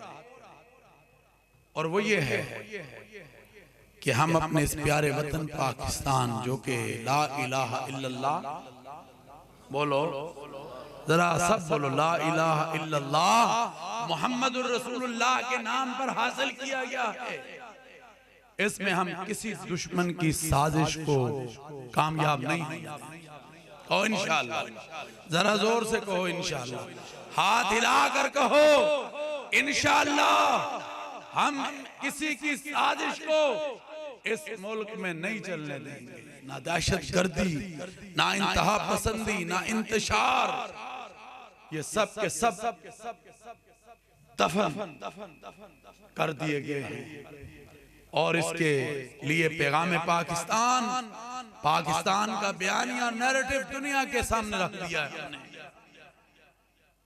और वो ये है कि हम अपने इस प्यारे वतन पाकिस्तान, जो कि ला इलाहा इल्लल्लाह, बोलो जरा सब बोलो, ला इलाहा इल्लल्लाह मुहम्मदुर रसूलुल्लाह के नाम पर हासिल किया गया है। इसमें हम किसी दुश्मन की साजिश को कामयाब नहीं होंगे। और इंशाअल्लाह, जरा जोर से कहो इंशाअल्लाह, हाथ हिलाकर कहो इंशाअल्लाह, हम किसी की साजिश को इस मुल्क में नहीं चलने देंगे। ना दहशत गर्दी, ना इंतहा पसंदी, ना इंतशार, ये सब के सब दफन कर दिए गए हैं। और इसके लिए पैगाम पाकिस्तान, पाकिस्तान का बयानिया नैरेटिव दुनिया के सामने रख दिया है हमने।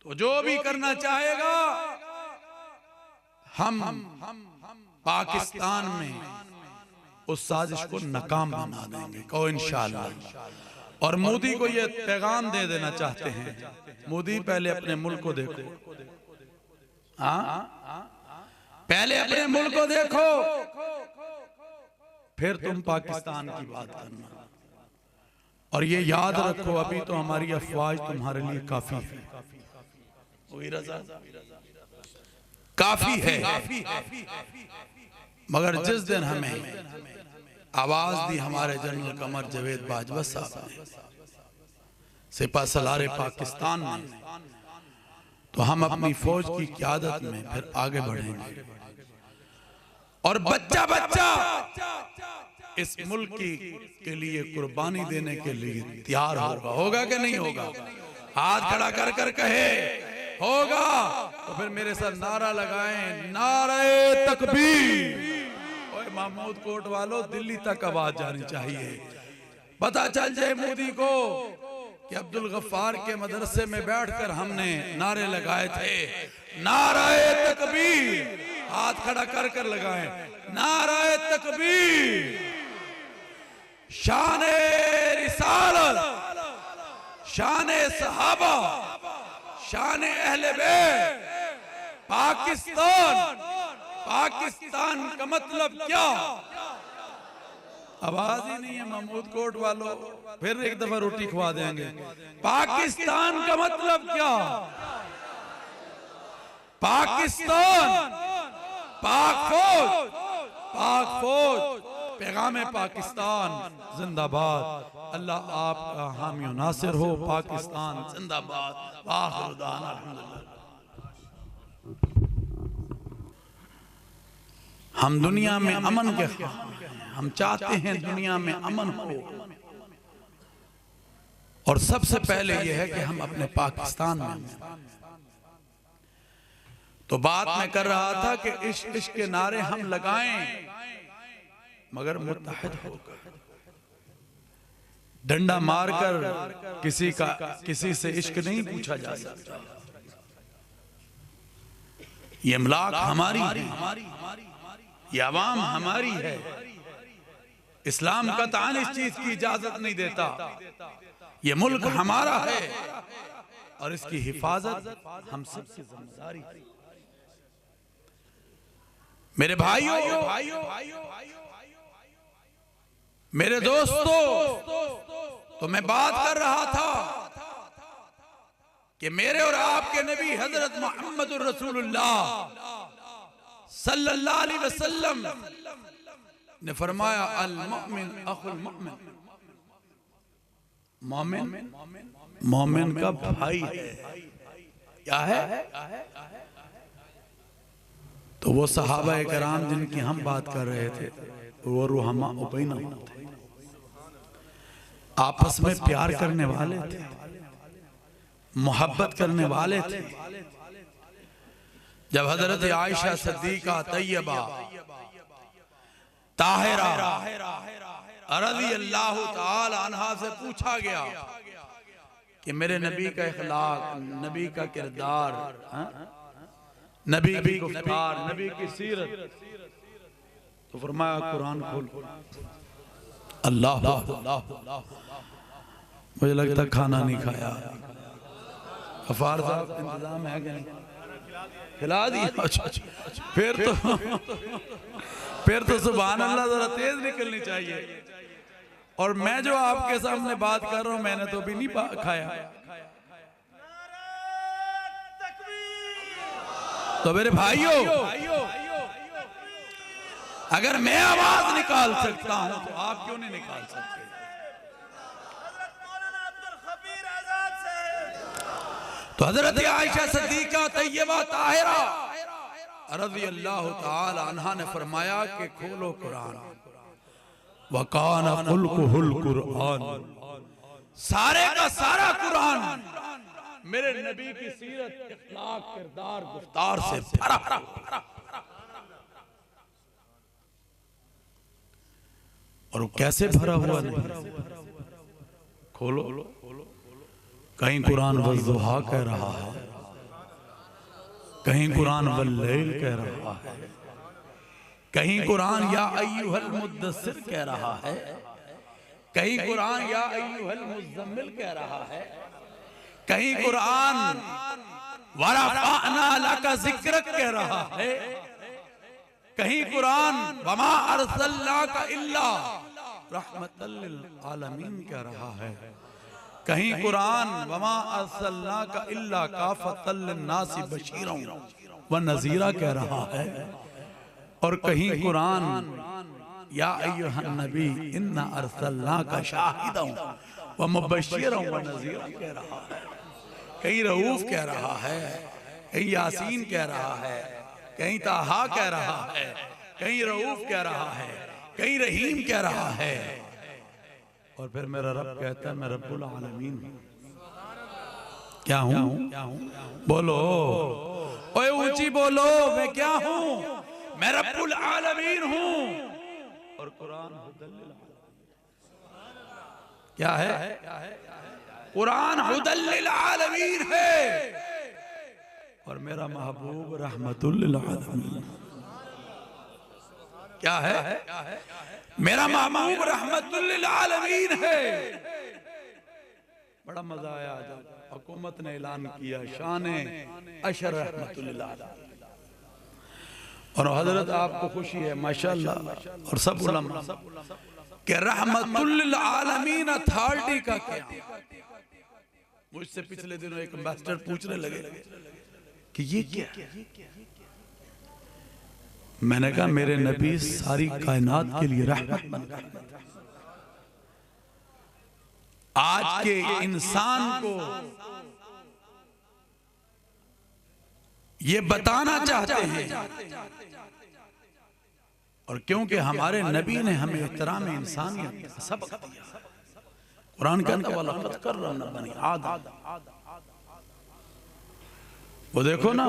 तो जो भी करना चाहेगा, हम पाकिस्तान में उस साजिश को नाकाम बना देंगे। कहो इंशाअल्लाह। और मोदी को ये पैगाम दे देना चाहते हैं, मोदी पहले अपने मुल्क को देखो, पहले अपने मुल्क को देखो, फिर तुम पाकिस्तान की बात करना। और ये याद रखो, अभी तो हमारी अफवाज तुम्हारे लिए काफी है, काफी है, मगर जिस दिन हमें आवाज दी हमारे जनरल कमर जावेद बाजवा साहब ने, सिपा सलारे पाकिस्तान में, तो हम अपनी फौज की क़यादत में फिर आगे बढ़ेंगे। और बच्चा बच्चा इस मुल्क के लिए कुर्बानी देने के लिए तैयार होगा। होगा कि नहीं होगा? हाथ खड़ा कर कर कहे होगा, तो फिर मेरे साथ नारा लगाएं, नारे तकबीर। ओए महमूद कोट वालों, दिल्ली तक आवाज जानी चाहिए, पता चल जाए मोदी को कि अब्दुल गफ्फार के मदरसे में बैठकर हमने नारे लगाए थे, नारे तकबीर। हाथ खड़ा कर कर लगाएं, नारे तकबीर। शान रिसालत, शान सहाबा, शान अहले बैत, पाकिस्तान, पाकिस्तान का मतलब क्या? आवाज ही नहीं है महमूद कोट वालों, फिर एक दफा रोटी खवा देंगे। पाकिस्तान का मतलब क्या? पाकिस्तान, पाक फौज, पाक फौज, पैगाम पाकिस्तान जिंदाबाद। अल्लाह आपका हामी और नासिर हो। पाकिस्तान जिंदाबाद। आखिर दाना अल्हम्दुलिल्लाह। हम दुनिया में अमन के ख्वाह हैं, हम चाहते हैं दुनिया में अमन हो। और सबसे पहले यह है कि हम अपने पाकिस्तान में हैं। तो बात मैं कर रहा था कि इश्क के नारे हम लगाएं मगर मुत्तहिद होकर, डंडा मारकर किसी से इश्क नहीं पूछा जा सकता। ये इमलाक हमारी है, ये अवाम हमारी है। इस्लाम कतई इस चीज की इजाजत नहीं देता। ये मुल्क हमारा है और इसकी हिफाजत हम सबकी जिम्मेदारी है। मेरे भाइयों, मेरे दोस्तों, तो मैं बात कर रहा था कि मेरे और आपके नबी हजरत मोहम्मद रसूलुल्लाह सल्लल्लाहु अलैहि वसल्लम ने फरमाया, अल मुमिन अखुल मुमिन, मोमिन मोमिन का भाई है। क्या है? तो वो सहाबा किराम जिनकी हम बात कर रहे थे वो रुहमा उबैना थे, आपस में प्यार करने वाले थे, मोहब्बत करने वाले थे। जब हजरत आयशा सिद्दीका तैयबा ताहिरा रज़ी अल्लाह ताला अन्हा से पूछा गया कि मेरे नबी का इखलाक, नबी का किरदार, नबी की गुफ्तार, नबी की सीरत, तो फरमाया कुरान खोल। अल्लाह, मुझे लगता खाना नहीं खाया। गफ्फार साहब इंतजाम है क्या? खिला दी? अच्छा, फिर तो सुभान अल्लाह जरा तेज निकलनी चाहिए। और मैं जो आपके सामने बात कर रहा हूं मैंने तो भी नहीं खाया। तो मेरे भाइयों, अगर मैं आवाज निकाल सकता हूं तो आप क्यों नहीं निकाल सकते? तो हजरत आयशा सिद्दीका तैयबा ताहिरा रज़ी अल्लाह ताला अन्हा ने फरमाया कि खोलो कुरान, वकान खुल्कुहुल कुरान, सारे का सारा कुरान मेरे नबी की सीरत, इखलाक, किरदार, गुफ्तार से भरा। और वो कैसे भरा हुआ नहीं? खोलो, कहीं कुरान वज़्ज़ुहा कह रहा है, कहीं कुरान वल्लैल कह रहा है, कहीं कुरान या अय्युहल मुद्दस्सिर कह रहा है, कहीं कुरान या अय्युहल मुज़्ज़म्मिल कह रहा है, कहीं कुरान वरफ़अना लका ज़िक्रक कह रहा है, कहीं कुरान वमा अरसलनाका इल्ला रहमतल लिल आलमीन कह रहा है, कहीं कुरान वमा अरसलनाका इल्ला काफ़तल लिन्नासि बशीरन व नज़ीरा कह रहा है, और कहीं कुरान या अय्युहन नबी इन्ना अरसलनाका शाहिदन व मुबश्शिरन व नज़ीरा कह रहा है। कहीं रऊफ कह रहा है, कहीं यासीन कह रहा है, कहीं ताहा कह रहा है, कहीं रऊफ कह रहा है, कहीं रहीम कह रहा है। और फिर मेरा रब कहता है मैं रब्बुल आलमीन हूं। क्या हूं? बोलो, ओए ऊंची बोलो, मैं क्या हूं? मैं रब्बुल आलमीन हूं। और कुरान हुदल लिल आलमीन क्या है? कुरान हुदल लिल आलमीन है और मेरा महबूब रहमतुल लिल आलमीन। क्या है? मेरा महबूब रहमतुल लिल आलमीन है। बड़ा मजा आया जब हुकूमत ने ऐलान किया शान अशर रहमतुल लिल आलमीन। और हजरत आपको खुशी है माशाअल्लाह और सब उलमा कि रहमतुल लिल आलमीन अथॉरिटी का क्या? मुझसे पिछले दिनों एक मास्टर पूछने लगे कि ये क्या? मैंने कहा मेरे नबी सारी कायनात के लिए रहमत बन गए। आज के इंसान को ये बताना चाहते हैं और क्योंकि हमारे नबी ने हमें एहतराम इंसानियत का सबक दिया। कुरान कहता है वलक़द कर्रमना बनी आदम। वो देखो ना,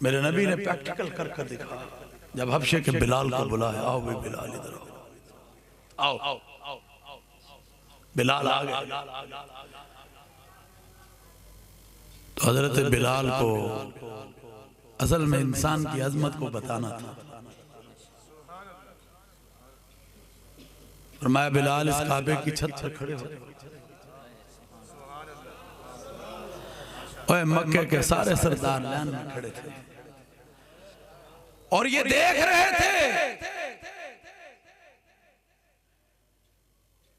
मेरे नबी ने प्रैक्टिकल कर कर दिखाया। जब हबशे के बिलाल को बुलाया, आओ भाई बिलाल इधर आओ, आओ बिलाल आ गए। तो हजरत बिलाल को असल में इंसान की अजमत को बताना था। फरमाया बिलाल इस काबे की छत पर खड़े हो। ओए मक्के के सारे सरदार लाइन में खड़े थे और ये देख रहे थे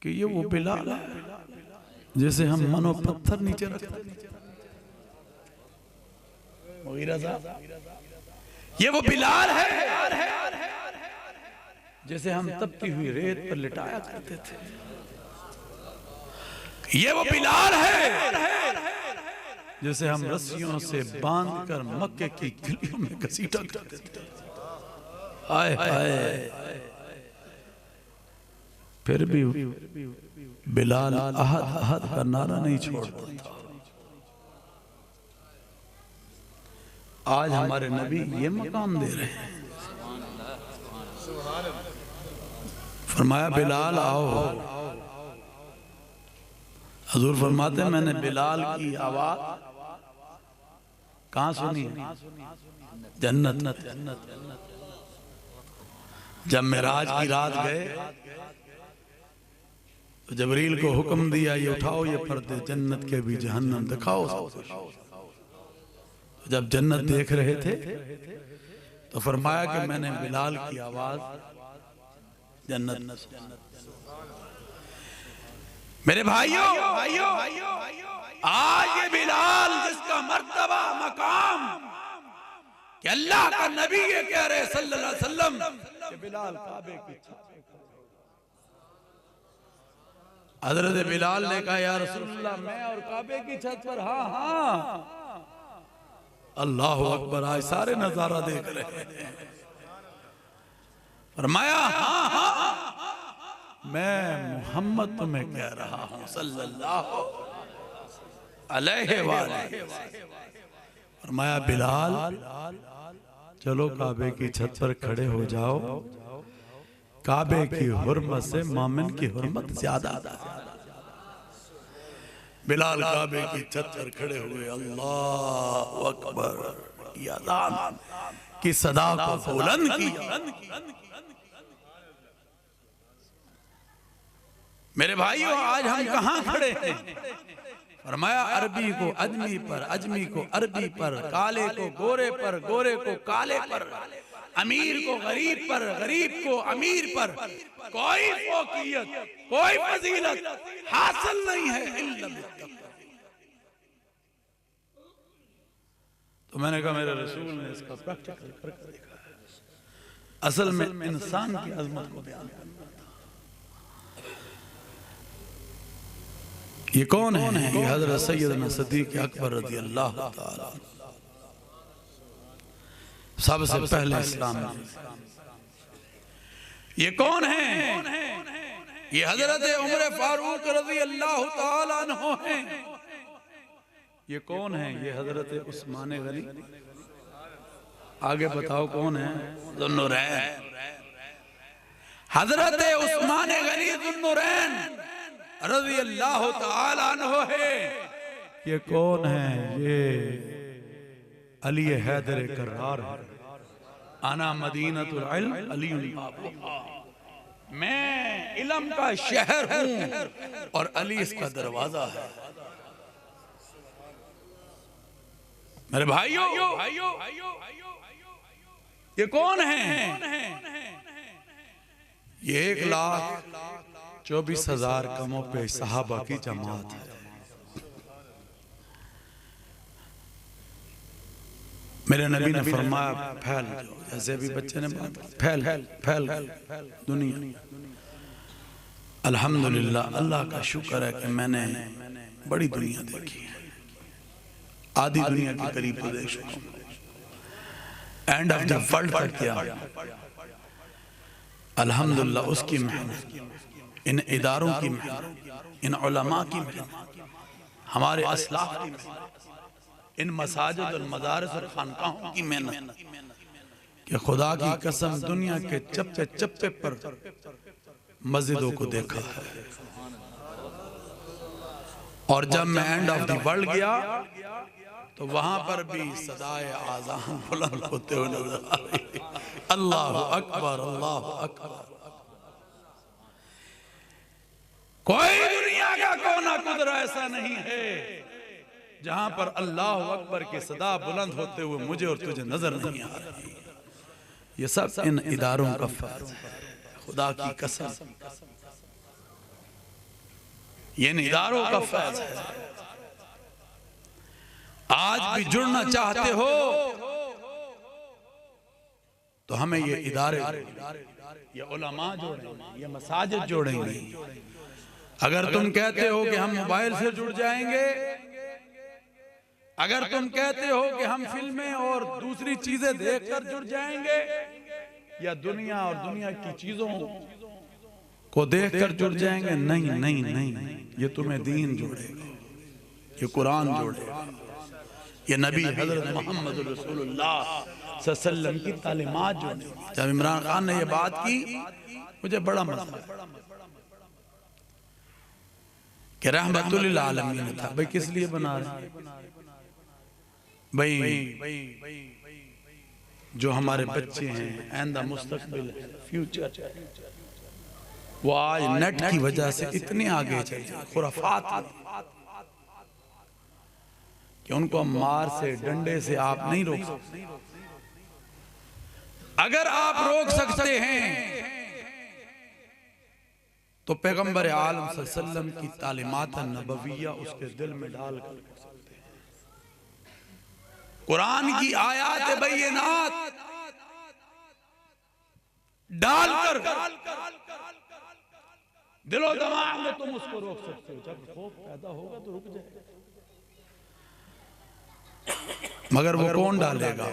कि ये वो बिलाल है जैसे हम मनो पत्थर नीचे रखते। ये वो बिलाल है जैसे हम तपती हुई रेत पर लिटाया करते थे। ये वो बिलाल है जैसे हम रस्सियों से बांधकर मक्के की गलियों में घसीटा करते थे। हाय हाय, फिर भी बिलाल अहद अहद का नारा नहीं छोड़ता। आज हमारे नबी ये मकाम दे रहे हैं। फरमाया बिलाल आओ। हुजूर फरमाते मैंने बिलाल की आवाज कहां सुनी? जन्नत। जब मेराज की रात गए तो जबरील को हुक्म दिया ये उठाओ ये पर्दे, जन्नत के भी जहन्नम दिखाओ सब कुछ। जब जन्नत देख रहे थे तो फरमाया कि मैंने बिलाल की आवाज जन्नत। मेरे भाइयों आज ये बिलाल जिसका मर्तबा मकाम कि अल्लाह का नबी ये कह रहे सल्लल्लाहु अलैहि वसल्लम कि बिलाल काबे की छत। हजरत बिलाल ने कहा या रसूलल्लाह मैं और काबे की छत पर। हाँ हाँ अल्लाह अकबर, आज सारे नजारा देख रहे हैं। फरमाया हाँ हाँ मैं मोहम्मद तुम्हें कह रहा हूं सल्लल्लाहु अलैहि वसल्लम। फरमाया बिलाल चलो काबे की छत पर खड़े हो जाओ, काबे की हुर्मत से मोमिन की हुर्मत ज्यादा। बिलाल काबे की छत पर खड़े हुए अल्लाह अकबर की अज़ान की सदा को बुलंद किया। मेरे भाइयों आज हम कहां खड़े हैं? फरमाया अरबी को अजमी पर, अजमी को अरबी पर, काले को गोरे पर, गोरे को काले पर, अमीर को गरीब पर, गरीब को अमीर पर कोई फौकियत कोई फजीलत हासिल नहीं है इल्ला बित्तक़वा। तो मैंने कहा मेरे रसूल ने इसका प्रैक्टिकल करके दिखाया। असल में इंसान की अजमत को बयान करना था। ये कौन है? ये हजरत सैयदना सिद्दीक़ अकबर रज़ी अल्लाह ताला सबसे पहले इस्लाम में। ये कौन है? ये हजरत उमर फारूक रज़ी अल्लाह ताला अन्हु हैं। ये कौन है? ये हजरत उस्मान गनी। आगे बताओ कौन है? ज़ुन्नुरैन। हजरत उस्मान गनी ज़ुन्नुरैन रज़ी अल्लाह ताला अन्हु है। ये कौन है? ये अली हैदर करार है। आना मदीनतुल इल्म अलीउल बाबुहा। मैं इल्म का शहर हूं और अली इसका दरवाजा है। मेरे भाइयों ये कौन है? ये 1,24,000 कमों पे सहाबा की जमात है। मेरे नबी ने फरमाया फैल जाओ, जैसे भी बच्चे ने बात की फैल फैल दुनिया। अल्हम्दुलिल्लाह अल्लाह का शुक्र है कि मैंने बड़ी दुनिया देखी है, आधी दुनिया के करीब तो देख चुका हूं। एंड ऑफ द वर्ल्ड तक किया। अल्हम्दुलिल्लाह उसकी मेहनत, इन इदारों की मेहनत, इन उलमा की मेहनत, हमारे असलाफ की मेहनत, इन मसाजिद और मदारिस और खानकाहों की मेहनत कि खुदा की कसम दुनिया के चप्पे चप्पे पर मस्जिदों को देखा है। और जब मैं एंड ऑफ द वर्ल्ड गया तो वहां पर भी सदाए आज़ान बुलंद होते हुए नजर आ रही। अल्लाह अकबर, अल्लाह अकबर। कोई दुनिया का कोना कुदरा ऐसा नहीं है जहां पर अल्लाह अकबर की सदा बुलंद होते हुए मुझे और तुझे नजर नहीं आ रही। ये सब इन इदारों का फर्ज है, खुदा की कसम ये इन इदारों का फर्ज है। आज भी जुड़ना चाहते हो तो हमें ये इदारे, ये उलमा जोड़ेंगे, ये मसाजिद जोड़ेंगे। अगर तुम कहते हो कि हम मोबाइल से जुड़ जाएंगे, अगर तुम कहते हो कि हम फिल्में और दूसरी चीजें देखकर जुड़ जाएंगे, या दुनिया और दुनिया की चीजों को देखकर जुड़ जाएंगे, नहीं नहीं नहीं, ये तुम्हें दीन जोड़ेगा, ये कुरान जोड़ेगा, ये नबी हजरत मोहम्मद रसूलुल्लाह सल्लल्लाहु अलैहि वसल्लम की तालीमात जोड़ेगी। जब इमरान खान ने ये बात की मुझे बड़ा मजा आया कि रहमतुल लिल आलमीन था। भाई किस लिए बना रहे? भाई जो हमारे बच्चे हैं, आइंदा मुस्तकबिल है, फ्यूचर है, वो आज नेट की वजह से इतने आगे चले खुराफात कि उनको मार से डंडे से आप नहीं रोक सकते। अगर आप रोक सकते हैं तो पैगंबर आलम सल्लल्लाहु अलैहि वसल्लम की तालीमात नबविया उसके दिल में डाल कर सकते हैं। कुरान की आयात बैयिनात डालकर दिलो दिमाग में तुम उसको रोक सकते हो। जब खौफ पैदा होगा तो रुक जाएगा, मगर वो कौन डालेगा?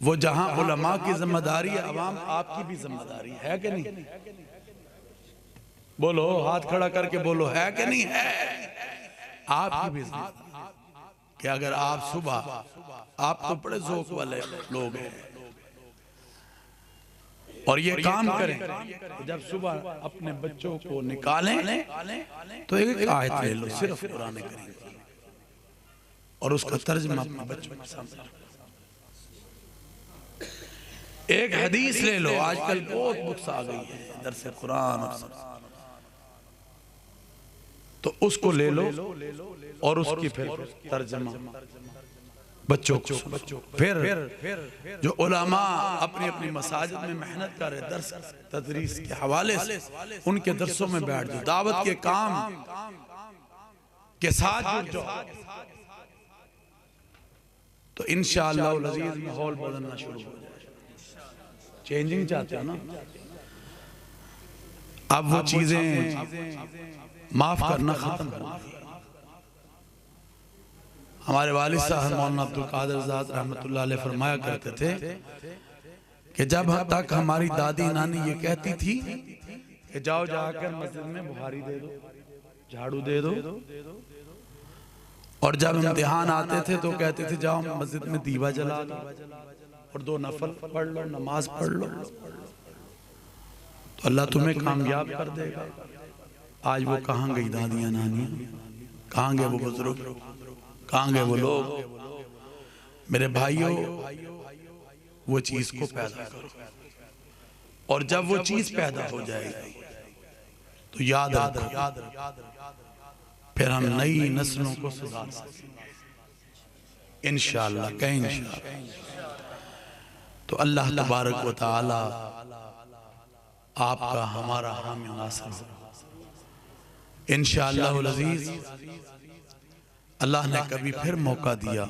वो जहां उलमा की जिम्मेदारी है, अवाम आपकी भी जिम्मेदारी है कि नहीं? बोलो, हाथ खड़ा करके बोलो, है कि नहीं है? आपकी भी कि अगर आप सुबह, आप तो बड़े ज़ौक़ वाले लोग हैं और ये काम करें, जब सुबह अपने बच्चों को निकालें तो एक आयत ले लो, सिर्फ कुरान करीम, और उसका तर्जुमा अपने बच्चों के सामने। एक हदीस ले लो, आजकल बहुत बुक्स आ गई है दरस कुरान और तो उसको ले लो और उसकी फिर तर्जुमा बच्चों को। फिर जो उलमा अपनी अपनी मसाजिद में मेहनत कर रहे, दर्स तदरीस के हवाले से उनके दरसों में बैठ जाओ, दावत के काम के साथ जुड़ जाओ, तो इंशाअल्लाह अज़ीज़ माहौल बदलना शुरू हो जाए। चेंजिंग चाहते हो ना? अब वो चीजें माफ करना खत्म हो गई। हमारे वालिद साहब मौलाना अब्दुल कादिर आज़ाद रहमतुल्लाह अलैह फरमाया करते थे कि जब तक हमारी दादी नानी ये कहती थी कि जाओ जाकर मस्जिद में बुखारी दे दो, झाड़ू दे दो, और जब इम्तिहान आते थे तो कहते थे जाओ मस्जिद में दीवा जला दो और 2 नफल पढ़ लो, नमाज पढ़ लो, तो अल्लाह तुम्हें कामयाब कर देगा। आज वो कहाँ गई दादियाँ नानियाँ? कहाँ गए वो बुजुर्ग? कहाँ गए वो लोग? मेरे भाइयों, वो चीज को पैदा करो, और जब वो चीज पैदा हो जाएगी तो याद रखो, फिर हम नई नस्लों को सुधार सकेंगे इंशाअल्लाह। कहीं इंशाअल्लाह तो अल्लाह तबारक व तआला आपका हमारा हामी नासिर हो इंशाअल्लाह अज़ीज़। अल्लाह ने कभी फिर मौका दिया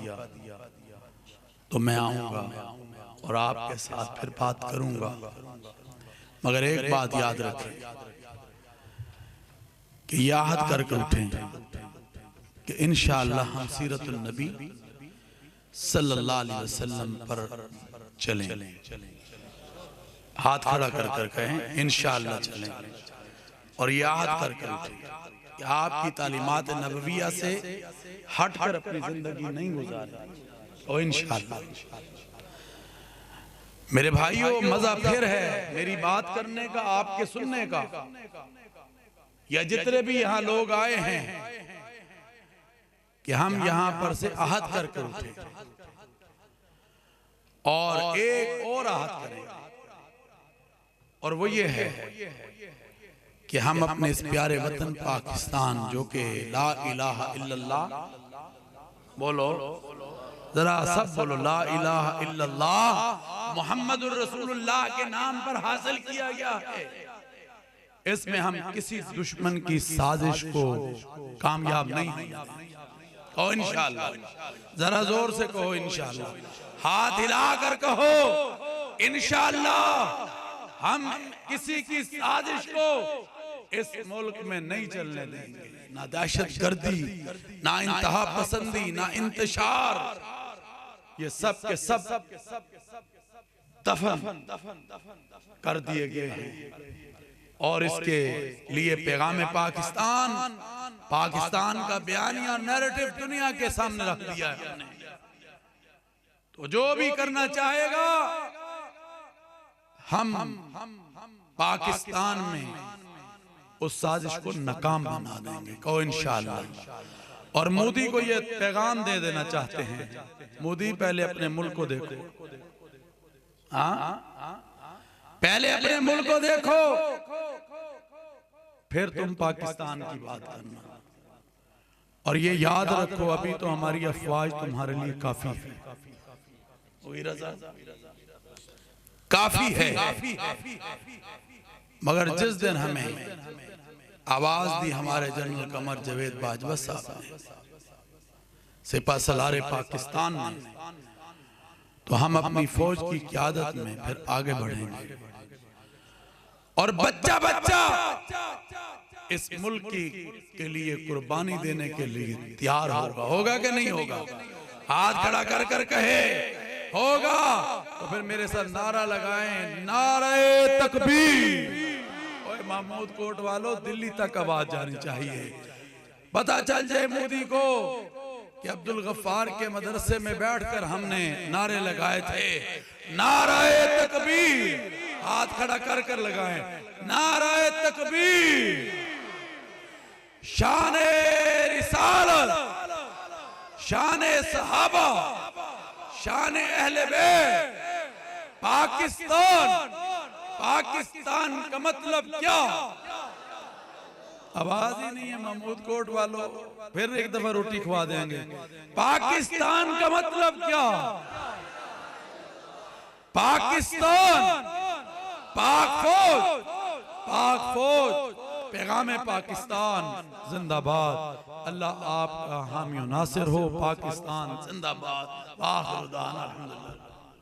तो मैं आऊंगा और आपके साथ फिर बात करूंगा, मगर एक बात याद रखें कि याद करके उठें कि इंशाअल्लाह हम सीरतुन नबी सल्लल्लाहु अलैहि वसल्लम पर चलें। हाथ खड़ा कर कर कहें इंशाअल्लाह चलेंगे, और याद कर कर उठें कि आपकी तालीमात नबविया से हटकर अपनी जिंदगी नहीं गुजारें। और इंशाअल्लाह मेरे भाइयों, मजा फिर है मेरी बात करने का, आपके सुनने का, या जितने भी यहाँ लोग आए हैं कि हम यहाँ पर से आहत करके उठे और एक और आहत करें, और वो ये है कि हम अपने इस प्यारे वतन पाकिस्तान, जो कि ला इलाहा इल्लल्लाह, बोलो जरा सब बोलो, ला इलाहा इल्लल्लाह मुहम्मदुर रसूलुल्लाह के नाम पर हासिल किया गया है। इसमें हम किसी दुश्मन की साजिश को कामयाब नहीं होंगे। और इंशाअल्लाह, जरा जोर से कहो इंशाअल्लाह, हाथ हिलाकर कहो इंशाअल्लाह, हम किसी की साजिश को इस मुल्क में नहीं चलने देंगे। ना दहशत गर्दी, ना इंतहा पसंदी, ना इंतशार, ये सब के सब दफन कर दिए गए हैं। और इसके लिए पैगाम पाकिस्तान, पाकिस्तान का बयानिया नैरेटिव दुनिया के सामने रख दिया है हमने। तो जो भी करना चाहेगा, हम पाकिस्तान में उस साजिश को नाकाम बना देंगे, कहो इंशाअल्लाह। और मोदी को ये पैगाम दे देना चाहते हैं, मोदी पहले अपने मुल्क को देखो, पहले अपने मुल्क को देखो, फिर तुम पाकिस्तान की बात करना। और ये याद रखो, अभी तो हमारी अफवाज तुम्हारे लिए काफी है, काफी है, मगर जिस दिन हमें आवाज दी हमारे जनरल कमर जावेद बाजवा साहब ने, सिपा सलारे पाकिस्तान में, तो हम अपनी फौज की क़यादत में फिर आगे बढ़ेंगे। और बच्चा बच्चा इस मुल्क के लिए कुर्बानी देने के लिए तैयार होगा, होगा कि नहीं होगा? हाथ खड़ा कर कर कहे होगा, तो फिर मेरे साथ नारा लगाएं, नारे तकबीर। ओए महमूद कोट वालों, दिल्ली तक आवाज जानी चाहिए, पता चल जाए मोदी को कि अब्दुल गफ्फार के मदरसे में बैठकर हमने नारे लगाए थे, नारे तकबीर। हाथ खड़ा कर कर लगाएं, नारे तकबीर। शाने रिसालत, शाने सहाबा, शाने अहले बैत, पाकिस्तान, पाकिस्तान का मतलब क्या? आवाज ही नहीं है महमूद कोट वालों, फिर एक दफा रोटी खवा देंगे। पाकिस्तान का मतलब क्या? पाकिस्तान, पाक फौज, पाक फौज, पैगाम पाकिस्तान जिंदाबाद। अल्लाह आपका हामी नासिर हो, पाकिस्तान जिंदाबाद। आखिर दाना अल्हम्दुलिल्लाह।